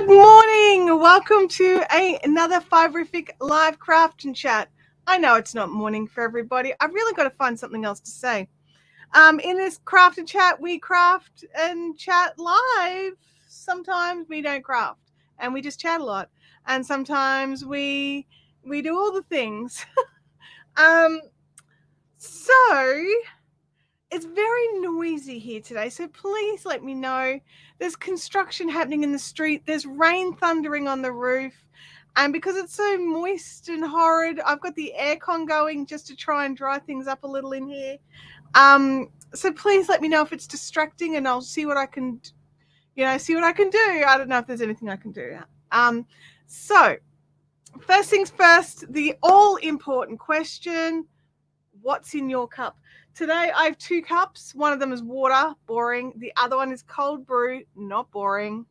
Good morning. Welcome to another Fiberific live craft and chat. I know it's not morning for everybody. I've really got to find something else to say. In this craft and chat, we craft and chat live. Sometimes we don't craft and we just chat a lot. And sometimes we do all the things. So it's very noisy here today, so please let me know. There's construction happening in the street. There's rain thundering on the roof. And because it's so moist and horrid, I've got the aircon going just to try and dry things up a little in here. So please let me know if it's distracting and I'll see what I can, see what I can do. I don't know if there's anything I can do. So first things first, the all-important question, what's in your cup? Today I have 2 cups. One of them is water, boring. The other one is cold brew, not boring.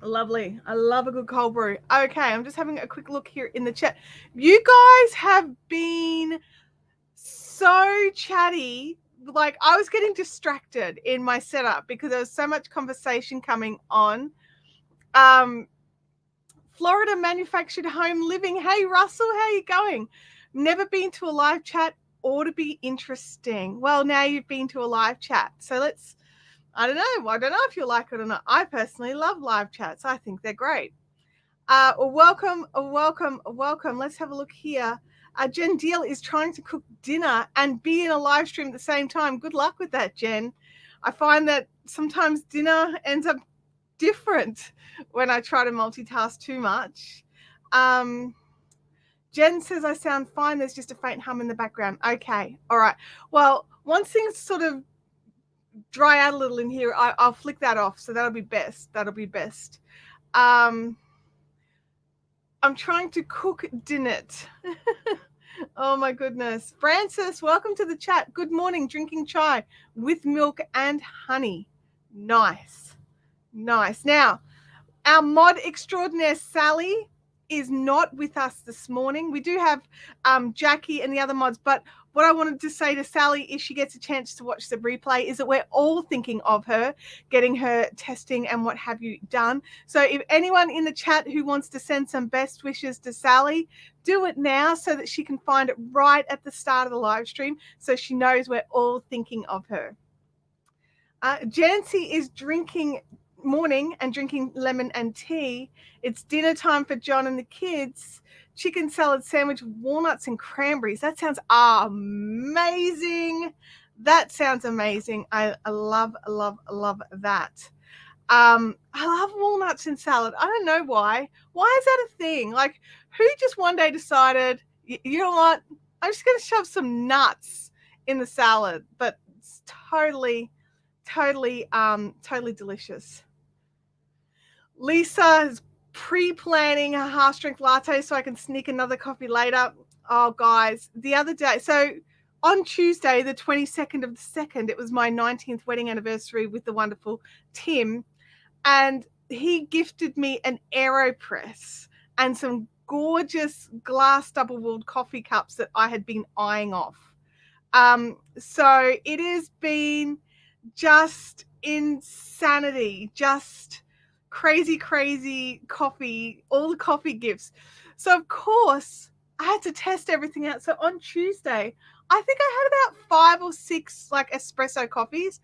Lovely. I love a good cold brew. Okay, I'm just having a quick look here in the chat. You guys have been so chatty. Like, I was getting distracted in my setup because there was so much conversation coming on. Florida manufactured home living. Hey, Russell, how you going? Never been to a live chat. Ought to be interesting. Well, now you've been to a live chat. So I don't know if you like it or not. I personally love live chats. I think they're great. Welcome. Let's have a look here. Jen Deal is trying to cook dinner and be in a live stream at the same time. Good luck with that, Jen. I find that sometimes dinner ends up different when I try to multitask too much. Jen says I sound fine. There's just a faint hum in the background. Okay. All right. Well, once things sort of dry out a little in here, I'll flick that off. So that'll be best. I'm trying to cook dinner. Oh, my goodness. Francis, welcome to the chat. Good morning. Drinking chai with milk and honey. Nice. Now, our mod extraordinaire, Sally, is not with us this morning. We do have Jackie and the other mods, but what I wanted to say to Sally, if she gets a chance to watch the replay, is that we're all thinking of her, getting her testing and what have you done. So if anyone in the chat who wants to send some best wishes to Sally, do it now so that she can find it right at the start of the live stream so she knows we're all thinking of her. Jancy is drinking lemon and tea. It's dinner time for John and the kids. Chicken salad sandwich, walnuts and cranberries. That sounds amazing. I love that. I love walnuts in salad. I don't know why. Why is that a thing? Like, who just one day decided, you know what? I'm just going to shove some nuts in the salad. But it's totally delicious. Lisa is pre-planning her half-strength latte so I can sneak another coffee later. Oh, guys, the other day, so on Tuesday, the 22nd of the 2nd, it was my 19th wedding anniversary with the wonderful Tim, and he gifted me an AeroPress and some gorgeous glass double-walled coffee cups that I had been eyeing off. So it has been just insanity, just crazy coffee, all the coffee gifts. So of course I had to test everything out. So on Tuesday, I think I had about 5 or 6 like espresso coffees.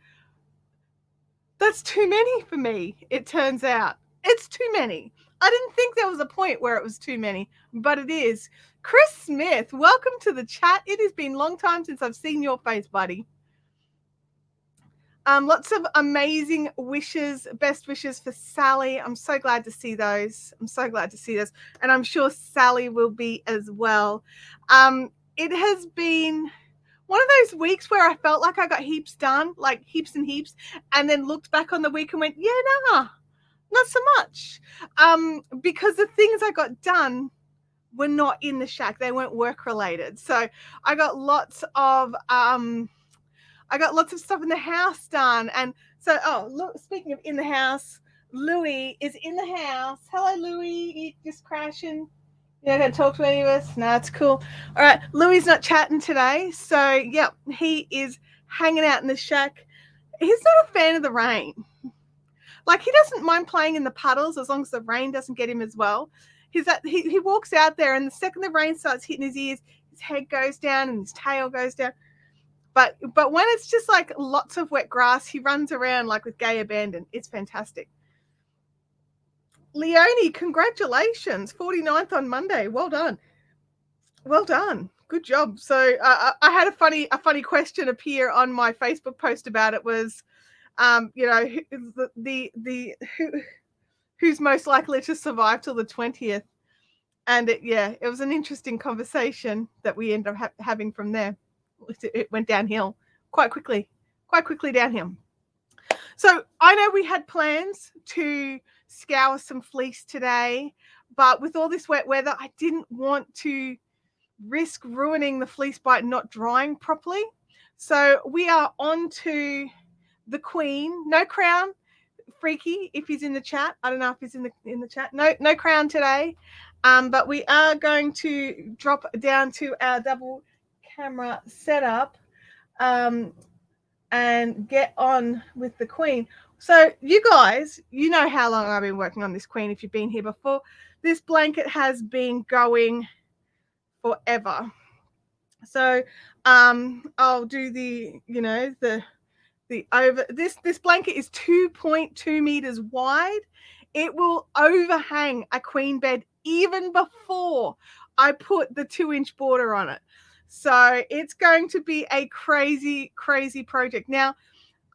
That's too many for me. It turns out it's too many. I didn't think there was a point where it was too many, but it is. Chris Smith, welcome to the chat. It has been a long time since I've seen your face, buddy. Lots of amazing wishes, best wishes for Sally. I'm so glad to see those. And I'm sure Sally will be as well. It has been one of those weeks where I felt like I got heaps done, like heaps and heaps, and then looked back on the week and went, yeah, nah, not so much. Because the things I got done were not in the shack. They weren't work related. So I got lots of stuff in the house done. And so, look, speaking of in the house, Louie is in the house. Hello, Louie. You just crashing? You're not going to talk to any of us? No, it's cool. All right. Louie's not chatting today. So, yeah, he is hanging out in the shack. He's not a fan of the rain. Like, he doesn't mind playing in the puddles as long as the rain doesn't get him as well. He walks out there, and the second the rain starts hitting his ears, his head goes down and his tail goes down. But when it's just like lots of wet grass, he runs around like with gay abandon. It's fantastic. Leonie, congratulations. 49th on Monday. Well done. Well done. Good job. So I had a funny question appear on my Facebook post about it. Was who's most likely to survive till the 20th? And it was an interesting conversation that we ended up having from there. It went downhill quite quickly downhill. So I know we had plans to scour some fleece today, but with all this wet weather, I didn't want to risk ruining the fleece by not drying properly. So we are on to the Queen. No crown. Freaky, if he's in the chat. I don't know if he's in the chat. No crown today. But we are going to drop down to our double camera setup and get on with the Queen. So you guys, you know how long I've been working on this Queen if you've been here before. This blanket has been going forever. So I'll do the over this blanket is 2.2 meters wide. It will overhang a queen bed even before I put the 2-inch border on it. So it's going to be a crazy project. Now,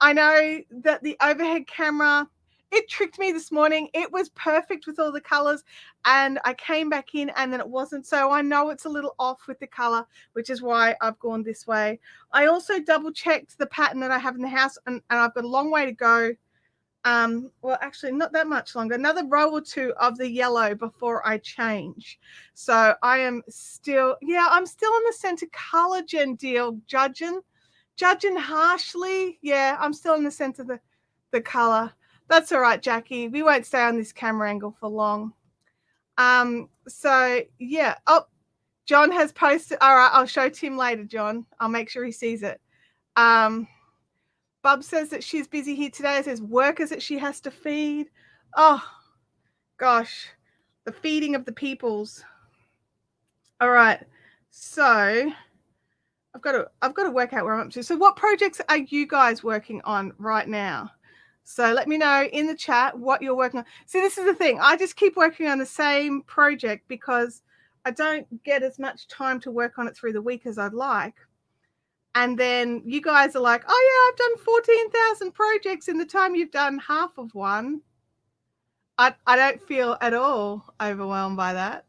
I know that the overhead camera, it tricked me this morning. It was perfect with all the colors, and I came back in and then it wasn't. So I know it's a little off with the color, which is why I've gone this way. I also double checked the pattern that I have in the house, and I've got a long way to go. Well, actually not that much longer, another row or two of the yellow before I change. So I am still, I'm still on the center color, Jen Deal, judging harshly. Yeah, I'm still in the center of the color. That's all right, Jackie. We won't stay on this camera angle for long. So yeah. Oh, John has posted. All right, I'll show Tim later, John. I'll make sure he sees it. Bub says that she's busy here today. It says workers that she has to feed. Oh, gosh. The feeding of the peoples. All right. So I've got to work out where I'm up to. So what projects are you guys working on right now? So let me know in the chat what you're working on. See, this is the thing. I just keep working on the same project because I don't get as much time to work on it through the week as I'd like. And then you guys are like, oh, yeah, I've done 14,000 projects in the time you've done half of one. I don't feel at all overwhelmed by that.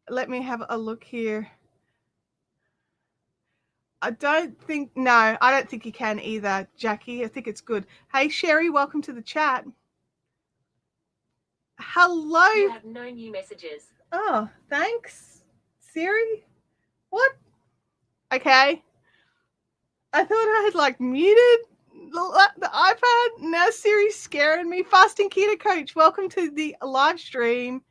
Let me have a look here. I don't think you can either, Jackie. I think it's good. Hey, Sherry, welcome to the chat. Hello. You have no new messages. Oh, thanks. Siri? What? Okay. I thought I had muted the iPad. Now Siri's scaring me. Fasting Keto Coach, welcome to the live stream.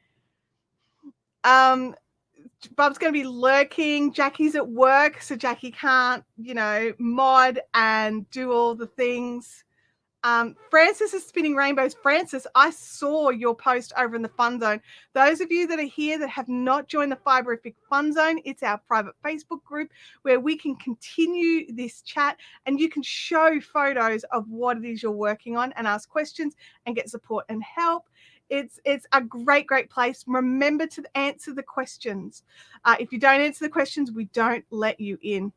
Bub's going to be lurking. Jackie's at work, so Jackie can't, mod and do all the things. Francis is spinning rainbows. Francis, I saw your post over in the Fun Zone. Those of you that are here that have not joined the Fiberific Fun Zone, it's our private Facebook group where we can continue this chat and you can show photos of what it is you're working on and ask questions and get support and help. It's a great place. Remember to answer the questions. If you don't answer the questions, we don't let you in.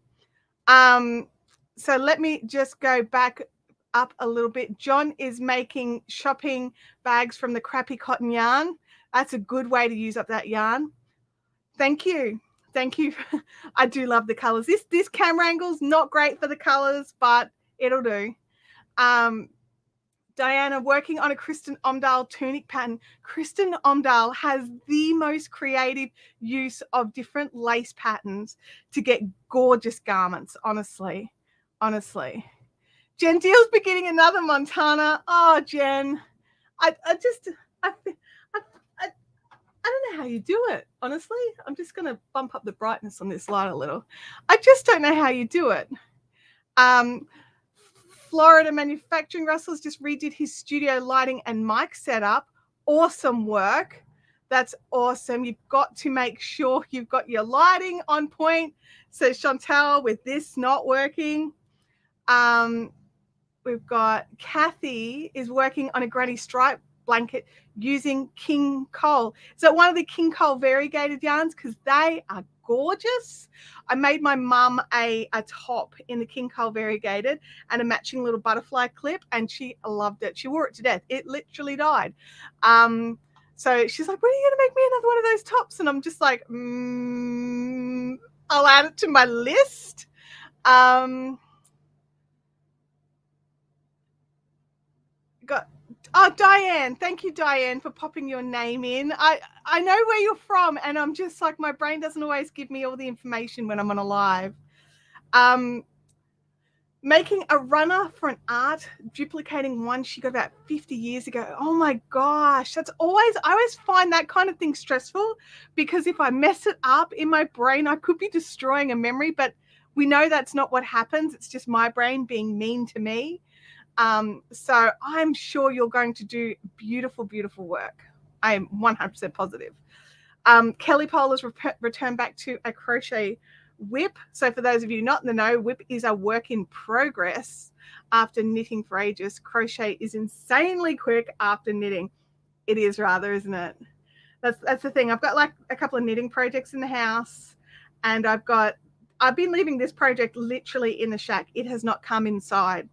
So let me just go back up a little bit. John is making shopping bags from the crappy cotton yarn. That's a good way to use up that yarn. Thank you. I do love the colors. This camera angle's not great for the colors, but it'll do. Diana, working on a Kristen Omdahl tunic pattern. Kristen Omdahl has the most creative use of different lace patterns to get gorgeous garments, honestly. Jen Deal's beginning another Montana. Oh, Jen, I don't know how you do it, honestly. I'm just going to bump up the brightness on this light a little. I just don't know how you do it. Florida Manufacturing Russell's just redid his studio lighting and mic setup. Awesome work. That's awesome. You've got to make sure you've got your lighting on point. So Chantel, with this not working, we've got Kathy is working on a granny stripe blanket using King Cole. So one of the King Cole variegated yarns, because they are gorgeous. I made my mum a top in the King Cole variegated and a matching little butterfly clip, and she loved it. She wore it to death. It literally died. So she's like, when are you going to make me another one of those tops? And I'm just like, I'll add it to my list. Diane, thank you, Diane, for popping your name in. I know where you're from, and I'm just like, my brain doesn't always give me all the information when I'm on a live. Making a runner for an art, duplicating one she got about 50 years ago. Oh my gosh, I always find that kind of thing stressful, because if I mess it up in my brain, I could be destroying a memory, but we know that's not what happens. It's just my brain being mean to me. So I'm sure you're going to do beautiful, beautiful work. I am 100% positive. Kelly Pole has returned back to a crochet whip. So for those of you not in the know, whip is a work in progress after knitting for ages. Crochet is insanely quick after knitting. It is rather, isn't it? That's the thing. I've got like a couple of knitting projects in the house, and I've been leaving this project literally in the shack. It has not come inside.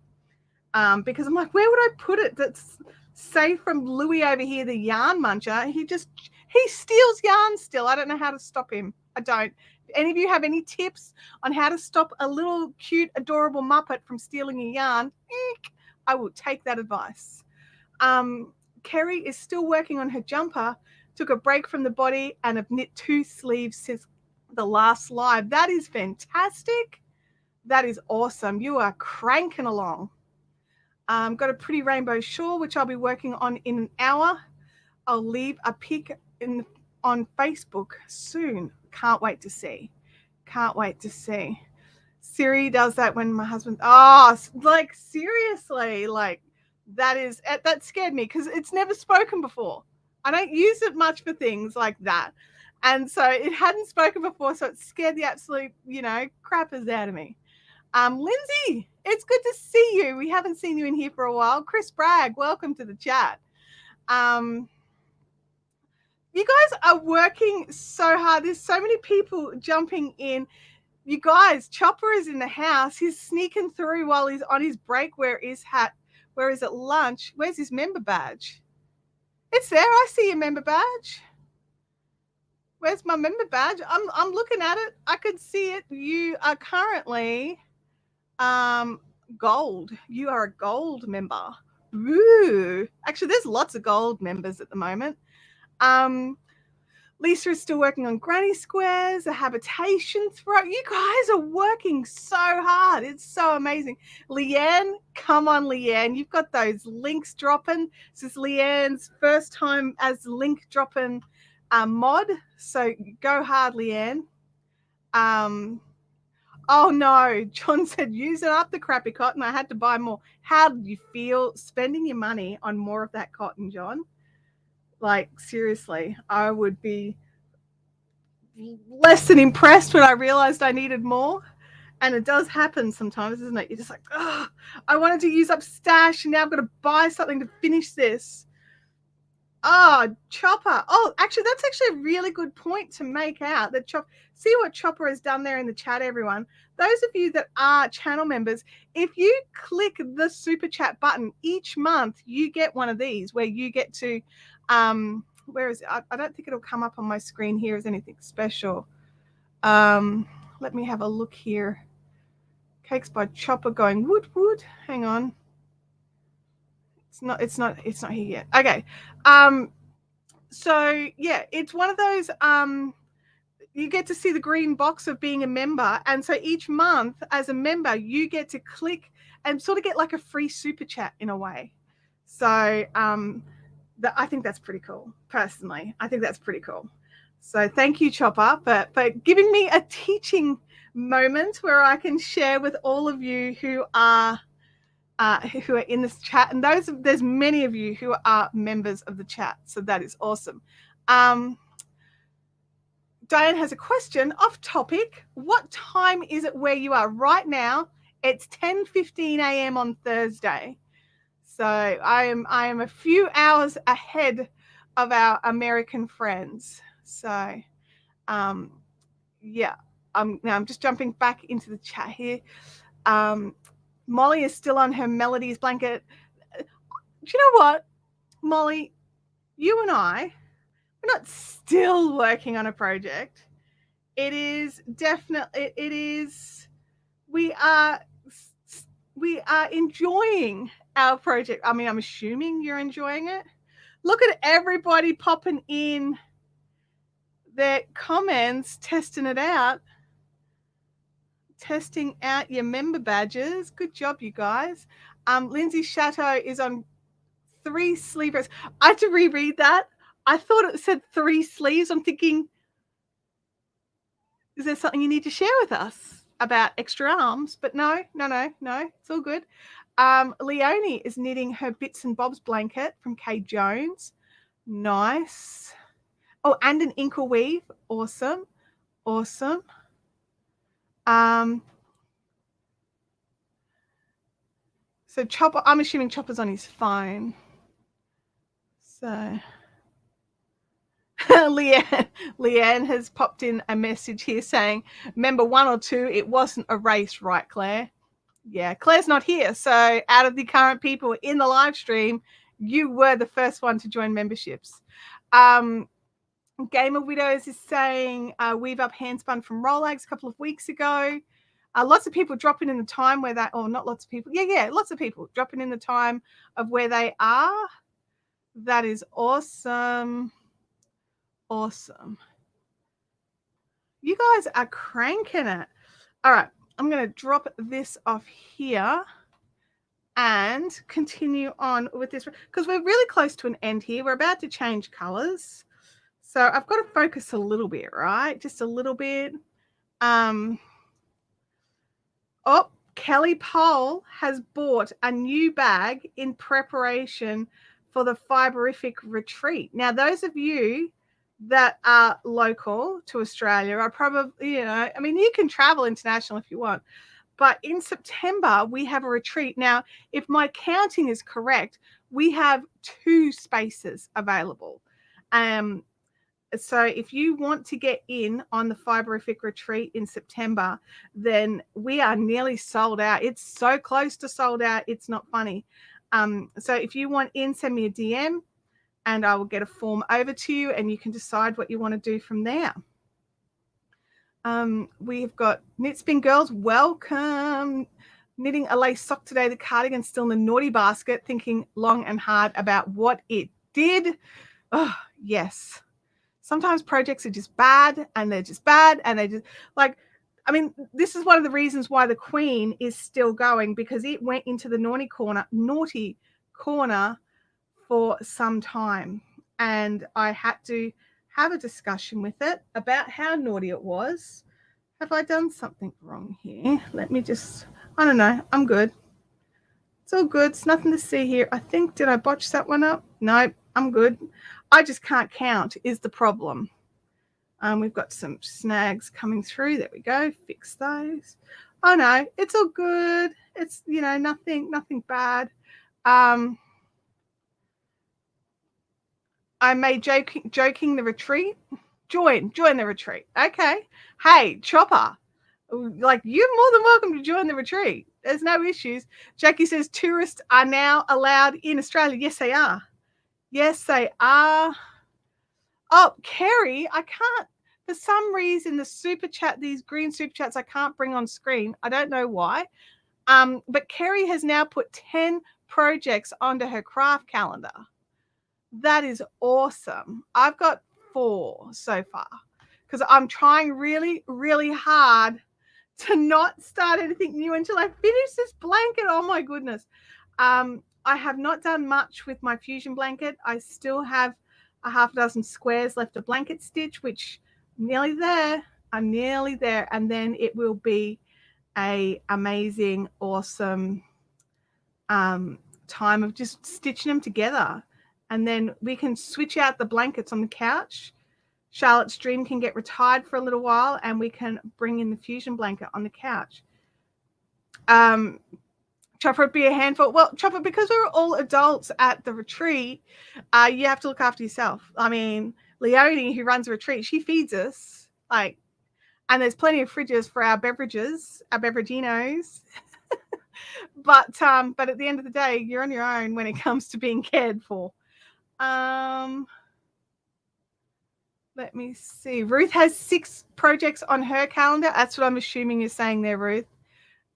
Because I'm like, where would I put it? That's safe from Louis over here, the yarn muncher. He steals yarn still. I don't know how to stop him. I don't. If any of you have any tips on how to stop a little cute, adorable Muppet from stealing your yarn, I will take that advice. Kerry is still working on her jumper. Took a break from the body and have knit 2 sleeves since the last live. That is fantastic. That is awesome. You are cranking along. Got a pretty rainbow shawl, which I'll be working on in an hour. I'll leave a pic on Facebook soon. Can't wait to see. Can't wait to see. Siri does that when my husband, like seriously, like that scared me, because it's never spoken before. I don't use it much for things like that. And so it hadn't spoken before, so it scared the absolute, crappers out of me. Lindsay, it's good to see you. We haven't seen you in here for a while. Chris Bragg, welcome to the chat. You guys are working so hard. There's so many people jumping in. You guys, Chopper is in the house. He's sneaking through while he's on his break. Where is at lunch? Where's his member badge? It's there. I see your member badge. Where's my member badge? I'm looking at it. I could see it. You are currently gold. You are a gold member. Ooh. Actually, there's lots of gold members at the moment. Lisa is still working on granny squares, a habitation throw. You guys are working so hard. It's so amazing. Leanne, come on, Leanne. You've got those links dropping. This is Leanne's first time as link dropping mod. So go hard, Leanne. Oh no, John said using up the crappy cotton. I had to buy more. How did you feel spending your money on more of that cotton, John? Like seriously, I would be less than impressed when I realized I needed more. And it does happen sometimes, isn't it? You're just like, oh, I wanted to use up stash, and now I've got to buy something to finish this. Oh, Chopper. Oh, actually, that's actually a really good point to make out. That see what Chopper has done there in the chat, everyone. Those of you that are channel members, if you click the super chat button each month, you get one of these where you get to, where is it? I don't think it'll come up on my screen here as anything special. Let me have a look here. Cakes by Chopper going wood. Hang on. It's not here yet. Okay. So yeah, it's one of those, you get to see the green box of being a member. And so each month as a member, you get to click and sort of get like a free super chat in a way. So I think that's pretty cool. Personally, I think that's pretty cool. So thank you, Chopper, for giving me a teaching moment where I can share with all of you who are who are in this chat, and there's many of you who are members of the chat, so that is awesome. Diane has a question off topic. What time is it where you are right now? It's 10:15 a.m. on Thursday. So I am a few hours ahead of our American friends. So yeah, I'm just jumping back into the chat here. Molly is still on her Melodies blanket. Do you know what, Molly? You and I, we're not still working on a project. It is definitely, it is, we are enjoying our project. I mean, I'm assuming you're enjoying it. Look at everybody popping in their comments, testing it out. Testing out your member badges. Good job, you guys. Lindsay Chateau is on 3 sleeves. I had to reread that. I thought it said 3 sleeves. I'm thinking, is there something you need to share with us about extra arms? But no, it's all good. Leonie is knitting her Bits and Bobs blanket from Kay Jones. Nice. Oh, and an inkle weave. Awesome. So Chopper, I'm assuming Chopper's on his phone. So Leanne has popped in a message here saying, member 1 or 2, it wasn't a race, right, Claire? Yeah, Claire's not here. So out of the current people in the live stream, you were the first one to join memberships. Gamer Widows is saying, weave up handspun from Rolex a couple of weeks ago. Lots of people dropping in the time where that, or not lots of people. Yeah, lots of people dropping in the time of where they are. That is awesome. You guys are cranking it. All right, I'm going to drop this off here and continue on with this because we're really close to an end here. We're about to change colors. So I've got to focus a little bit, right? Just a little bit. Oh, Kelly Pole has bought a new bag in preparation for the Fiberific retreat. Now, those of you that are local to Australia are probably, I mean, you can travel international if you want, but in September, we have a retreat. Now, if my counting is correct, we have 2 spaces available. So if you want to get in on the Fiberific retreat in September, then we are nearly sold out. It's so close to sold out. It's not funny. So if you want in, send me a DM and I will get a form over to you and you can decide what you want to do from there. We've got Knit Spin Girls. Welcome. Knitting a lace sock today. The cardigan's still in the naughty basket, thinking long and hard about what it did. Oh, yes. Sometimes projects are just bad and they're just bad and they just like, I mean, this is one of the reasons why the Queen is still going, because it went into the naughty corner for some time. And I had to have a discussion with it about how naughty it was. Have I done something wrong here? Let me just, I don't know. I'm good. It's all good. It's nothing to see here. I think, did I botch that one up? No, I'm good. I just can't count is the problem. We've got some snags coming through. There we go. Fix those. Oh, no, it's all good. It's, nothing bad. I made joking the retreat. Join the retreat. Okay. Hey, Chopper, like, you're more than welcome to join the retreat. There's no issues. Jackie says tourists are now allowed in Australia. Yes, they are. Yes, they are. Oh, Kerry, I can't, for some reason, the super chat, these green super chats, I can't bring on screen. I don't know why. But Kerry has now put 10 projects onto her craft calendar. That is awesome. I've got 4 so far because I'm trying really, really hard to not start anything new until I finish this blanket. Oh my goodness. I have not done much with my fusion blanket. I still have a half dozen squares left of blanket stitch, which I'm nearly there. And then it will be a amazing, awesome time of just stitching them together. And then we can switch out the blankets on the couch. Charlotte's Dream can get retired for a little while, and we can bring in the fusion blanket on the couch. Chopper would be a handful. Well, Chopper, because we're all adults at the retreat, you have to look after yourself. I mean, Leonie, who runs the retreat, she feeds us, like, and there's plenty of fridges for our beverages, our beveraginos. But at the end of the day, you're on your own when it comes to being cared for. Let me see. Ruth has 6 projects on her calendar. That's what I'm assuming you're saying there, Ruth.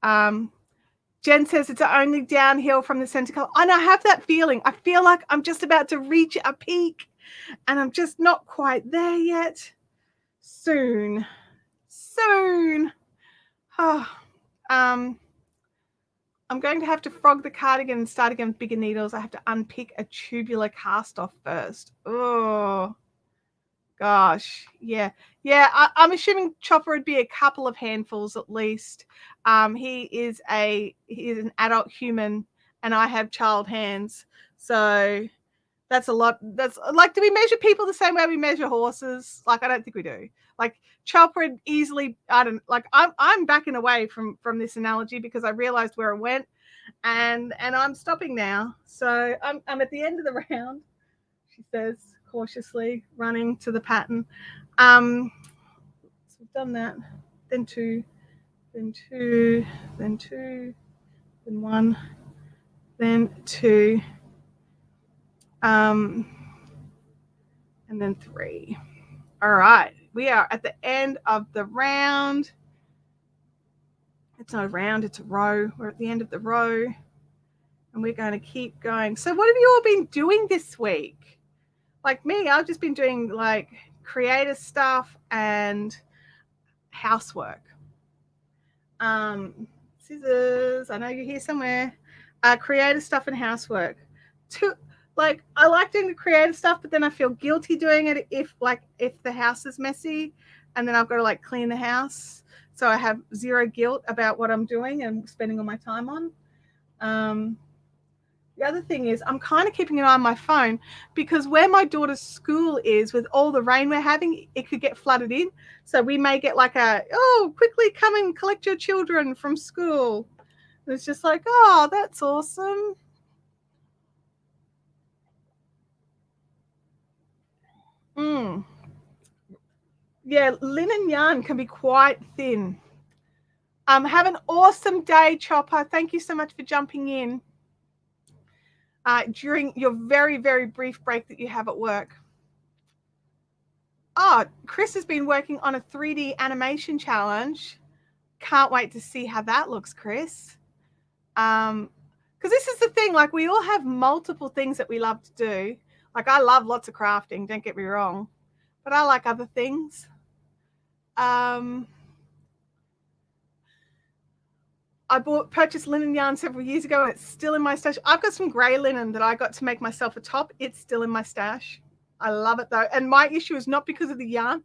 Jen says it's only downhill from the center color. And I have that feeling. I feel like I'm just about to reach a peak, and I'm just not quite there yet. Soon. Oh, I'm going to have to frog the cardigan and start again with bigger needles. I have to unpick a tubular cast off first. Oh, gosh. Yeah. I'm assuming Chopper would be a couple of handfuls at least. He is an adult human, and I have child hands. So that's a lot. That's like, do we measure people the same way we measure horses? Like, I don't think we do. Like, Chopper would easily, I'm backing away from this analogy because I realized where it went, and I'm stopping now. So I'm at the end of the round, she says, cautiously running to the pattern. So we've done that. Then 2, then 2, then 2, then 1, then 2, and then 3. All right, we are at the end of the round. It's not a round, it's a row. We're at the end of the row, and we're going to keep going. So what have you all been doing this week? Like me, I've just been doing like creative stuff and housework. Scissors, I know you're here somewhere. Creative stuff and housework. Like, I like doing the creative stuff, but then I feel guilty doing it if the house is messy, and then I've got to like clean the house. So I have zero guilt about what I'm doing and spending all my time on. The other thing is I'm kind of keeping an eye on my phone, because where my daughter's school is, with all the rain we're having, it could get flooded in. So we may get like quickly come and collect your children from school. And it's just like, oh, that's awesome. Yeah, linen yarn can be quite thin. Have an awesome day, Chopper. Thank you so much for jumping in during your very, very brief break that you have at work. Oh, Chris has been working on a 3D animation challenge. Can't wait to see how that looks, Chris. Because this is the thing, like, we all have multiple things that we love to do. Like, I love lots of crafting, don't get me wrong, but I like other things. I purchased linen yarn several years ago, and it's still in my stash. I've got some grey linen that I got to make myself a top. It's still in my stash. I love it though. And my issue is not because of the yarn.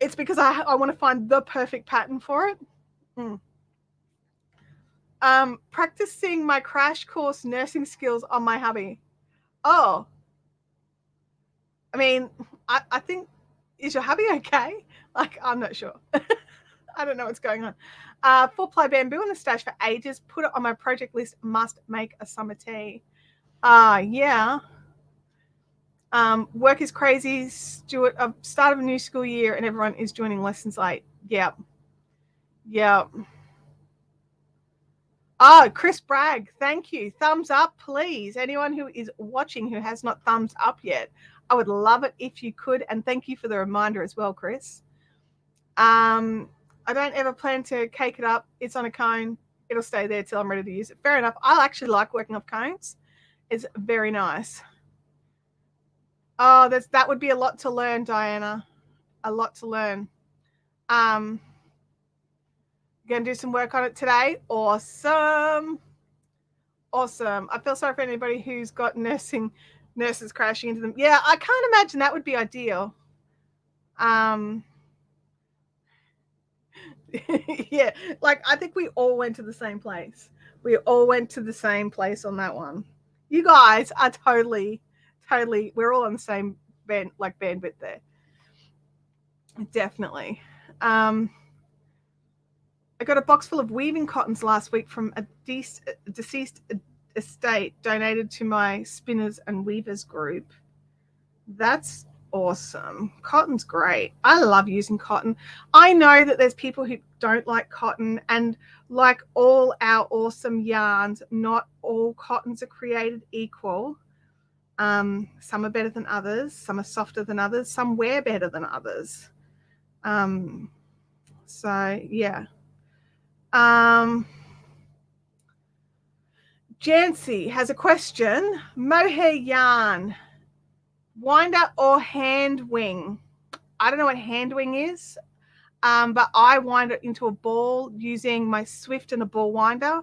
It's because I want to find the perfect pattern for it. Practicing my crash course nursing skills on my hubby. Oh, I mean, I think, is your hubby okay? Like, I'm not sure. I don't know what's going on. 4-ply bamboo in the stash for ages. Put it on my project list. Must make a summer tea. Yeah. Work is crazy. Stuart, start of a new school year, and everyone is joining lessons late. Yep. Oh, Chris Bragg, thank you. Thumbs up, please. Anyone who is watching who has not thumbs up yet, I would love it if you could. And thank you for the reminder as well, Chris. I don't ever plan to cake it up. It's on a cone. It'll stay there till I'm ready to use it. Fair enough. I actually like working off cones. It's very nice. Oh, that would be a lot to learn, Diana. A lot to learn. Going to do some work on it today. Awesome. I feel sorry for anybody who's got nurses crashing into them. Yeah, I can't imagine that would be ideal. Yeah, like, I think we all went to the same place. We all went to the same place on that one. You guys are totally, we're all on the same bandwidth there. Definitely. I got a box full of weaving cottons last week from a deceased estate donated to my spinners and weavers group. That's awesome. Cotton's great. I love using cotton. I know that there's people who don't like cotton, and like all our awesome yarns, not all cottons are created equal. Some are better than others, some are softer than others, some wear better than others. So yeah. Jancy has a question. Mohair yarn, winder or hand wing? I don't know what hand wing is, but I wind it into a ball using my Swift and a ball winder.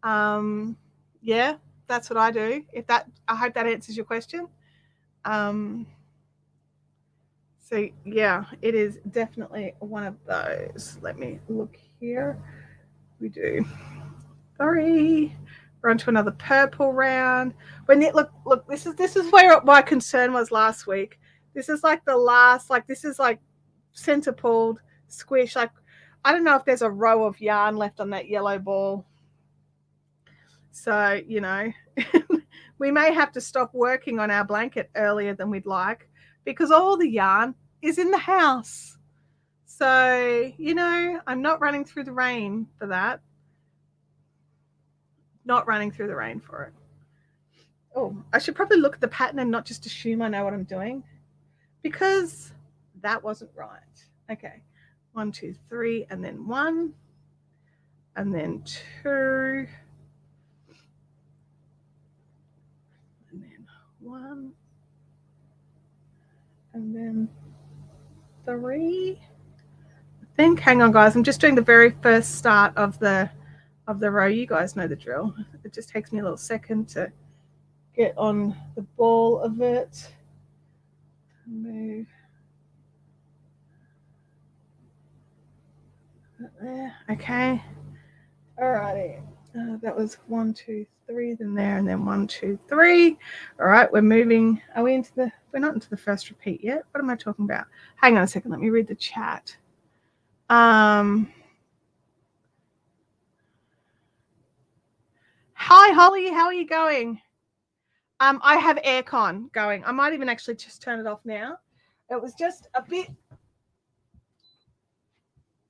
Yeah, that's what I do. I hope that answers your question. So yeah, it is definitely one of those. Let me look here. We do. Sorry. We're on to another purple round. Look, this is where my concern was last week. This is like the last, this is like center pulled, squish. Like, I don't know if there's a row of yarn left on that yellow ball. So, we may have to stop working on our blanket earlier than we'd like because all the yarn is in the house. So, I'm not running through the rain for that. Not running through the rain for it. Oh, I should probably look at the pattern and not just assume I know what I'm doing, because that wasn't right. Okay, 1, 2, 3, and then 1, and then 2, and then 1, and then 3. I think, hang on guys, I'm just doing the very first start of the row. You guys know the drill. It just takes me a little second to get on the ball of it. Move there. Okay. Alrighty. That was 1, 2, 3, then there, and then 1, 2, 3. All right, we're moving. We're not into the first repeat yet. What am I talking about? Hang on a second. Let me read the chat. Hi, Holly. How are you going? I have aircon going. I might even actually just turn it off now. It was just a bit.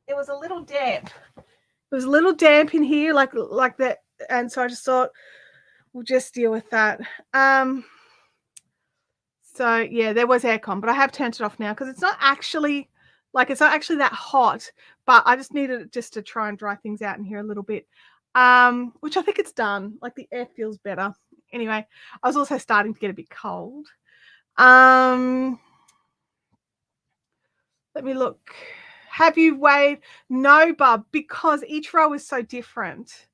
It was a little damp. It was a little damp in here, like that, and so I just thought we'll just deal with that. So yeah, there was aircon, but I have turned it off now because it's not actually that hot, but I just needed it just to try and dry things out in here a little bit. Which I think it's done. Like, the air feels better. Anyway, I was also starting to get a bit cold. Let me look. Have you weighed? No, Bub, because each row is so different.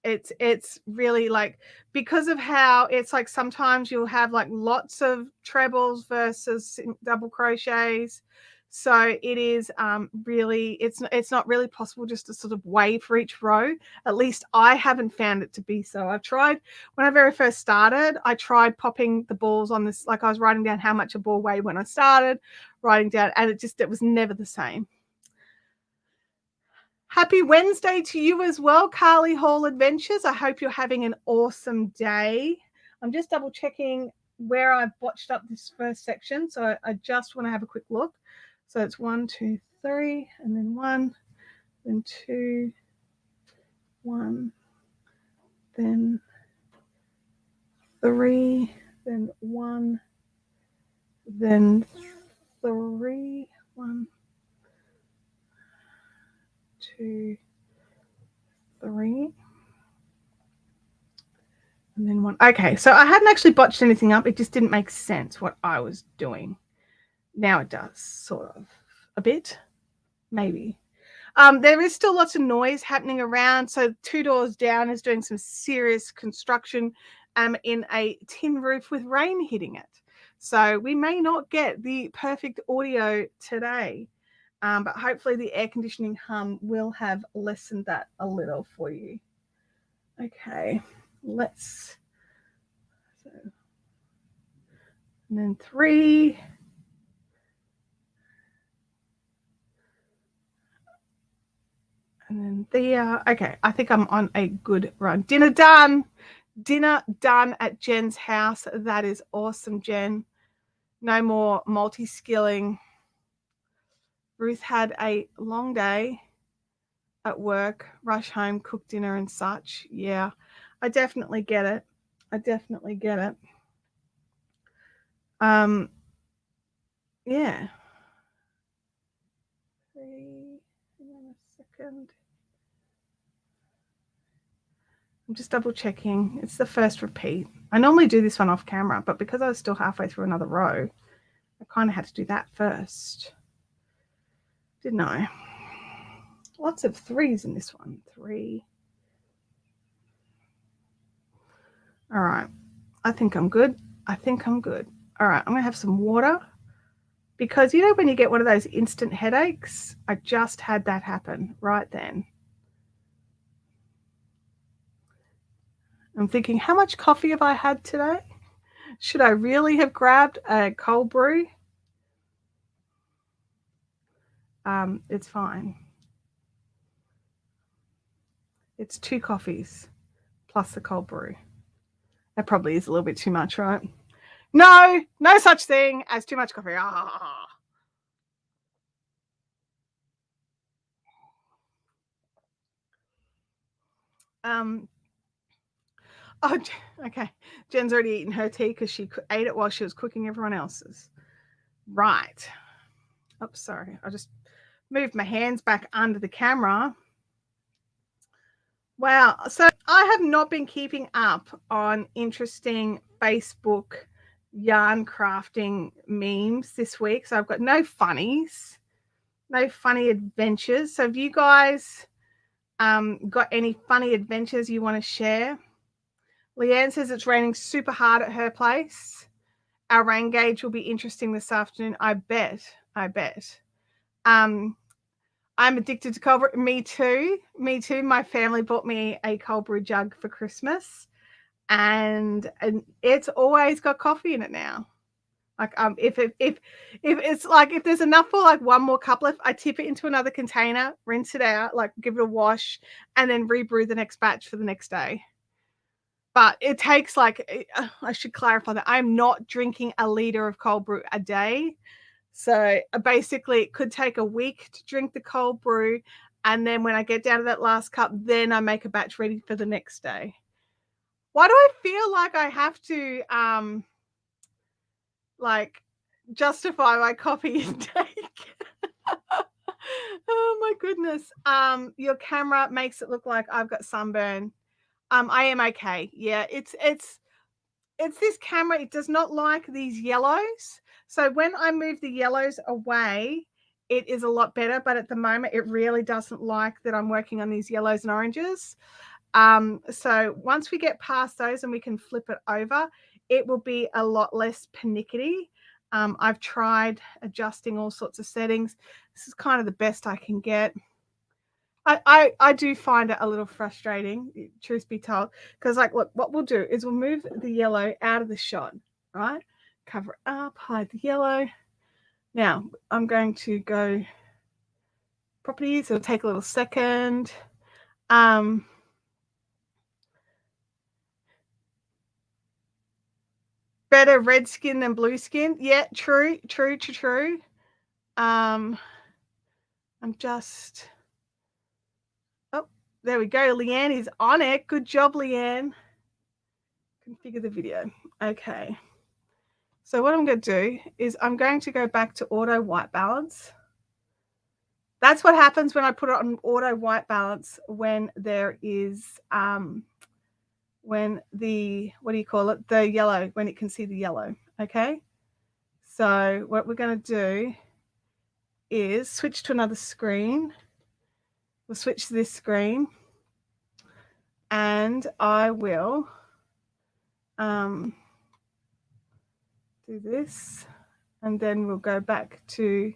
It's really like, because of how it's like, sometimes you'll have like lots of trebles versus double crochets. So it is really, it's not really possible just to sort of weigh for each row. At least I haven't found it to be so. I've tried, when I very first started, I tried popping the balls on this, like I was writing down how much a ball weighed when I started writing down, and it was never the same. Happy Wednesday to you as well, Carly Hall Adventures. I hope you're having an awesome day. I'm just double checking where I've botched up this first section, so I just want to have a quick look. So it's 1, 2, 3, and then 1, then 2, 1, then 3, then 1, then 3, 1, 2, 3, and then 1. Okay, so I hadn't actually botched anything up. It just didn't make sense what I was doing. Now it does, sort of, a bit, maybe. There is still lots of noise happening around. So 2 doors down is doing some serious construction in a tin roof with rain hitting it. So we may not get the perfect audio today. But hopefully the air conditioning hum will have lessened that a little for you. Okay, let's, so, and then 3. And then there. Okay, I think I'm on a good run. Dinner done. Dinner done at Jen's house. That is awesome, Jen. No more multi-skilling. Ruth had a long day at work, rush home, cook dinner and such. Yeah, I definitely get it. I definitely get it. Yeah. 3, hang on a second. I'm just double checking. It's the first repeat. I normally do this one off camera, but because I was still halfway through another row, I kind of had to do that first. Didn't I? Lots of 3s in this one. 3. All right. I think I'm good. I think I'm good. All right. I'm going to have some water because, you know, when you get one of those instant headaches, I just had that happen right then. I'm thinking, how much coffee have I had today? Should I really have grabbed a cold brew? It's fine. It's 2 coffees plus the cold brew. That probably is a little bit too much, right? No, no such thing as too much coffee. Oh, okay. Jen's already eaten her tea because she ate it while she was cooking everyone else's. Right. Oh, sorry. I just moved my hands back under the camera. Wow. So I have not been keeping up on interesting Facebook yarn crafting memes this week. So I've got no funnies, no funny adventures. So have you guys got any funny adventures you want to share? Leanne says it's raining super hard at her place. Our rain gauge will be interesting this afternoon. I bet. I'm addicted to cold brew. Me too. My family bought me a cold brew jug for Christmas, and it's always got coffee in it now. Like if it's like if there's enough for like one more cup left, I tip it into another container, rinse it out, like give it a wash, and then rebrew the next batch for the next day. But it takes like, I should clarify that I'm not drinking a liter of cold brew a day. So basically it could take a week to drink the cold brew. And then when I get down to that last cup, then I make a batch ready for the next day. Why do I feel like I have to like justify my coffee intake? Oh my goodness. Your camera makes it look like I've got sunburn. I am okay. Yeah, it's this camera. It does not like these yellows. So when I move the yellows away, it is a lot better. But at the moment, it really doesn't like that I'm working on these yellows and oranges. So once we get past those and we can flip it over, it will be a lot less panicky. I've tried adjusting all sorts of settings. This is kind of the best I can get. I do find it a little frustrating, truth be told, because like, look, what we'll do is we'll move the yellow out of the shot, right? Cover it up, hide the yellow. Now I'm going to go properties. It'll take a little second. Better red skin than blue skin. Yeah, true. I'm just, oh, there we go. Leanne is on it. Good job, Leanne. Configure the video. Okay. So what I'm going to do is I'm going to go back to auto white balance. That's what happens when I put it on auto white balance when there is, when the, what do you call it? The yellow, when it can see the yellow. Okay. So what we're going to do is switch to another screen. We'll switch to this screen and I will do this, and then we'll go back to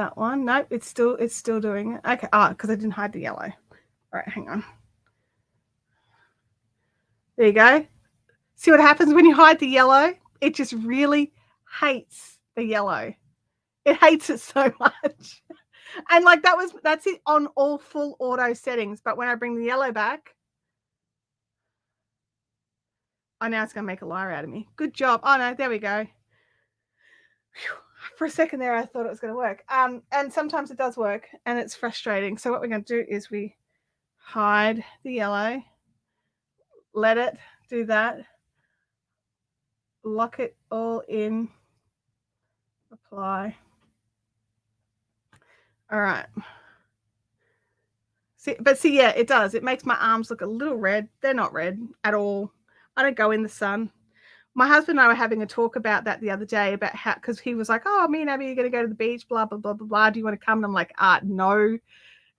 That one. Nope, it's still doing it. Okay. Oh, because I didn't hide the yellow. All right, hang on. There you go. See what happens when you hide the yellow? It just really hates the yellow. It hates it so much. And like that's it on all full auto settings. But when I bring the yellow back, oh, now it's going to make a liar out of me. Good job. Oh, no, there we go. Whew. For a second there, I thought it was going to work. And sometimes it does work, and it's frustrating. So what we're going to do is we hide the yellow, let it do that, lock it all in, apply. All right. See, yeah, it does. It makes my arms look a little red. They're not red at all. I don't go in the sun. My husband and I were having a talk about that the other day about how, because he was like, oh, me and Abby are going to go to the beach, blah, blah, blah, blah, blah. Do you want to come? And I'm like, no.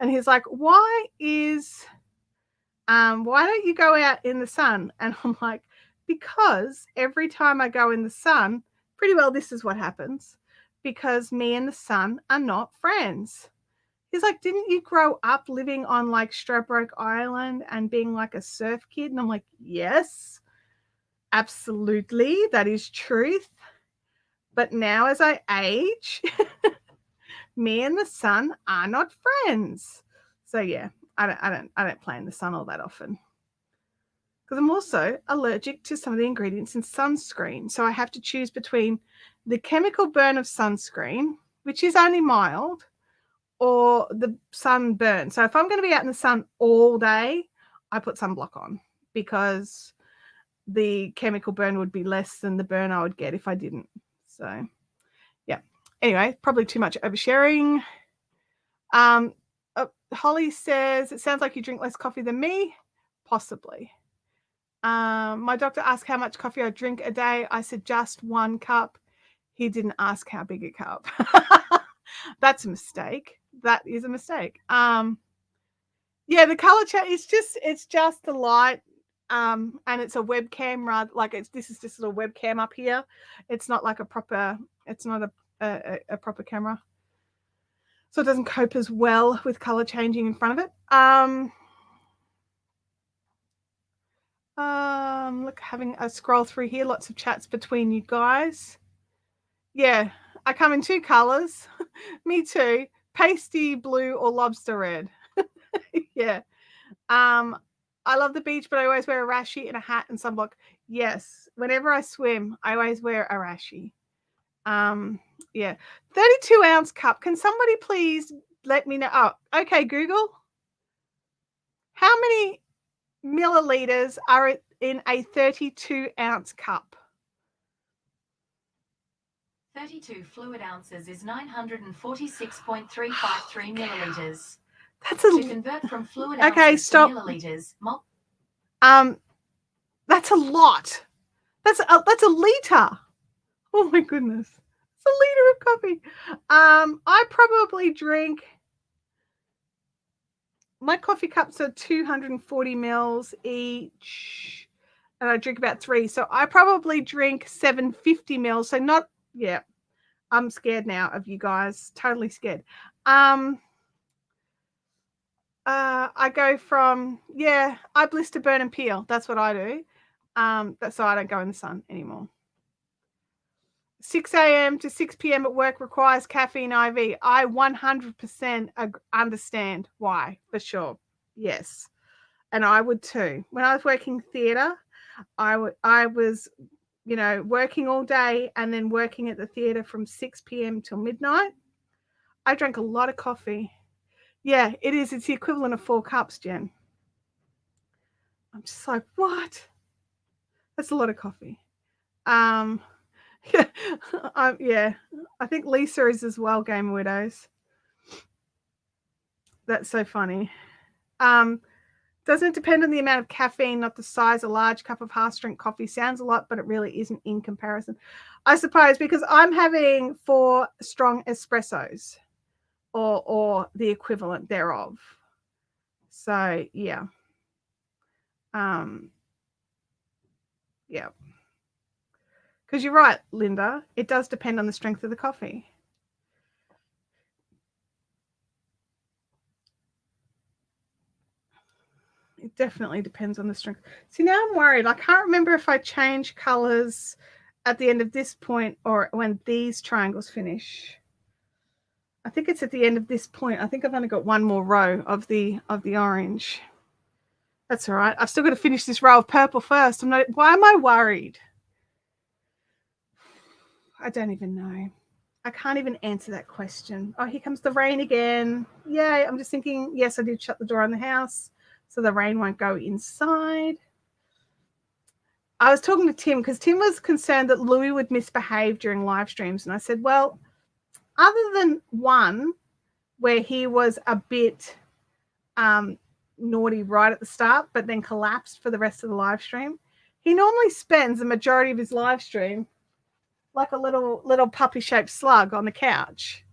And he's like, why don't you go out in the sun? And I'm like, because every time I go in the sun, pretty well this is what happens, because me and the sun are not friends. He's like, didn't you grow up living on like Stradbroke Island and being like a surf kid? And I'm like, yes, absolutely. That is truth. But now as I age, me and the sun are not friends. So yeah, I don't play in the sun all that often. Because I'm also allergic to some of the ingredients in sunscreen. So I have to choose between the chemical burn of sunscreen, which is only mild, or the sunburn. So if I'm going to be out in the sun all day, I put sunblock on because the chemical burn would be less than the burn I would get if I didn't. So yeah. Anyway, probably too much oversharing. Holly says, it sounds like you drink less coffee than me. Possibly. My doctor asked how much coffee I drink a day. I said just 1 cup. He didn't ask how big a cup. That's a mistake. That is a mistake. Yeah, the color change, it's just the light. And it's a webcam rather like this is just a little webcam up here. It's not like a proper proper camera. So it doesn't cope as well with color changing in front of it. Look, having a scroll through here, lots of chats between you guys. Yeah, I come in 2 colors. Me too. Pasty blue or lobster red. Yeah. I love the beach, but I always wear a rashie and a hat and sunblock. Yes. Whenever I swim, I always wear a rashie. Yeah. 32-ounce cup. Can somebody please let me know? Oh, okay, Google. How many milliliters are in a 32-ounce cup? 32 fluid ounces is 946.353 milliliters. That's to convert from fluid ounces to milliliters. That's a lot. That's a liter. Oh my goodness. It's a liter of coffee. I probably drink, my coffee cups are 240 mils each, and I drink about 3. So I probably drink 750 mils. So not, yeah. I'm scared now of you guys. Totally scared. I go from, I blister, burn, and peel. That's what I do. That's so I don't go in the sun anymore. 6 a.m. to 6 p.m. at work requires caffeine IV. I 100% understand why, for sure. Yes. And I would too. When I was working theatre, I was, working all day and then working at the theatre from 6 p.m. till midnight. I drank a lot of coffee. Yeah, it is. It's the equivalent of 4 cups, Jen. I'm just like, what? That's a lot of coffee. Yeah, I think Lisa is as well, Game Widows. That's so funny. Doesn't it depend on the amount of caffeine, not the size? A large cup of half-strength coffee sounds a lot, but it really isn't in comparison. I suppose because I'm having 4 strong espressos or the equivalent thereof. So, yeah. Yeah. Because you're right, Linda. It does depend on the strength of the coffee. It definitely depends on the strength. See, now I'm worried. I can't remember if I change colors at the end of this point or when these triangles finish. I think it's at the end of this point. I think I've only got one more row of the orange. That's all right. I've still got to finish this row of purple first. Why am I worried? I don't even know. I can't even answer that question. Oh, here comes the rain again. Yay. I'm just thinking, yes, I did shut the door on the house so the rain won't go inside. I was talking to Tim because Tim was concerned that Louis would misbehave during live streams. And I said, well, other than one where he was a bit naughty right at the start, but then collapsed for the rest of the live stream, he normally spends the majority of his live stream like a little puppy-shaped slug on the couch.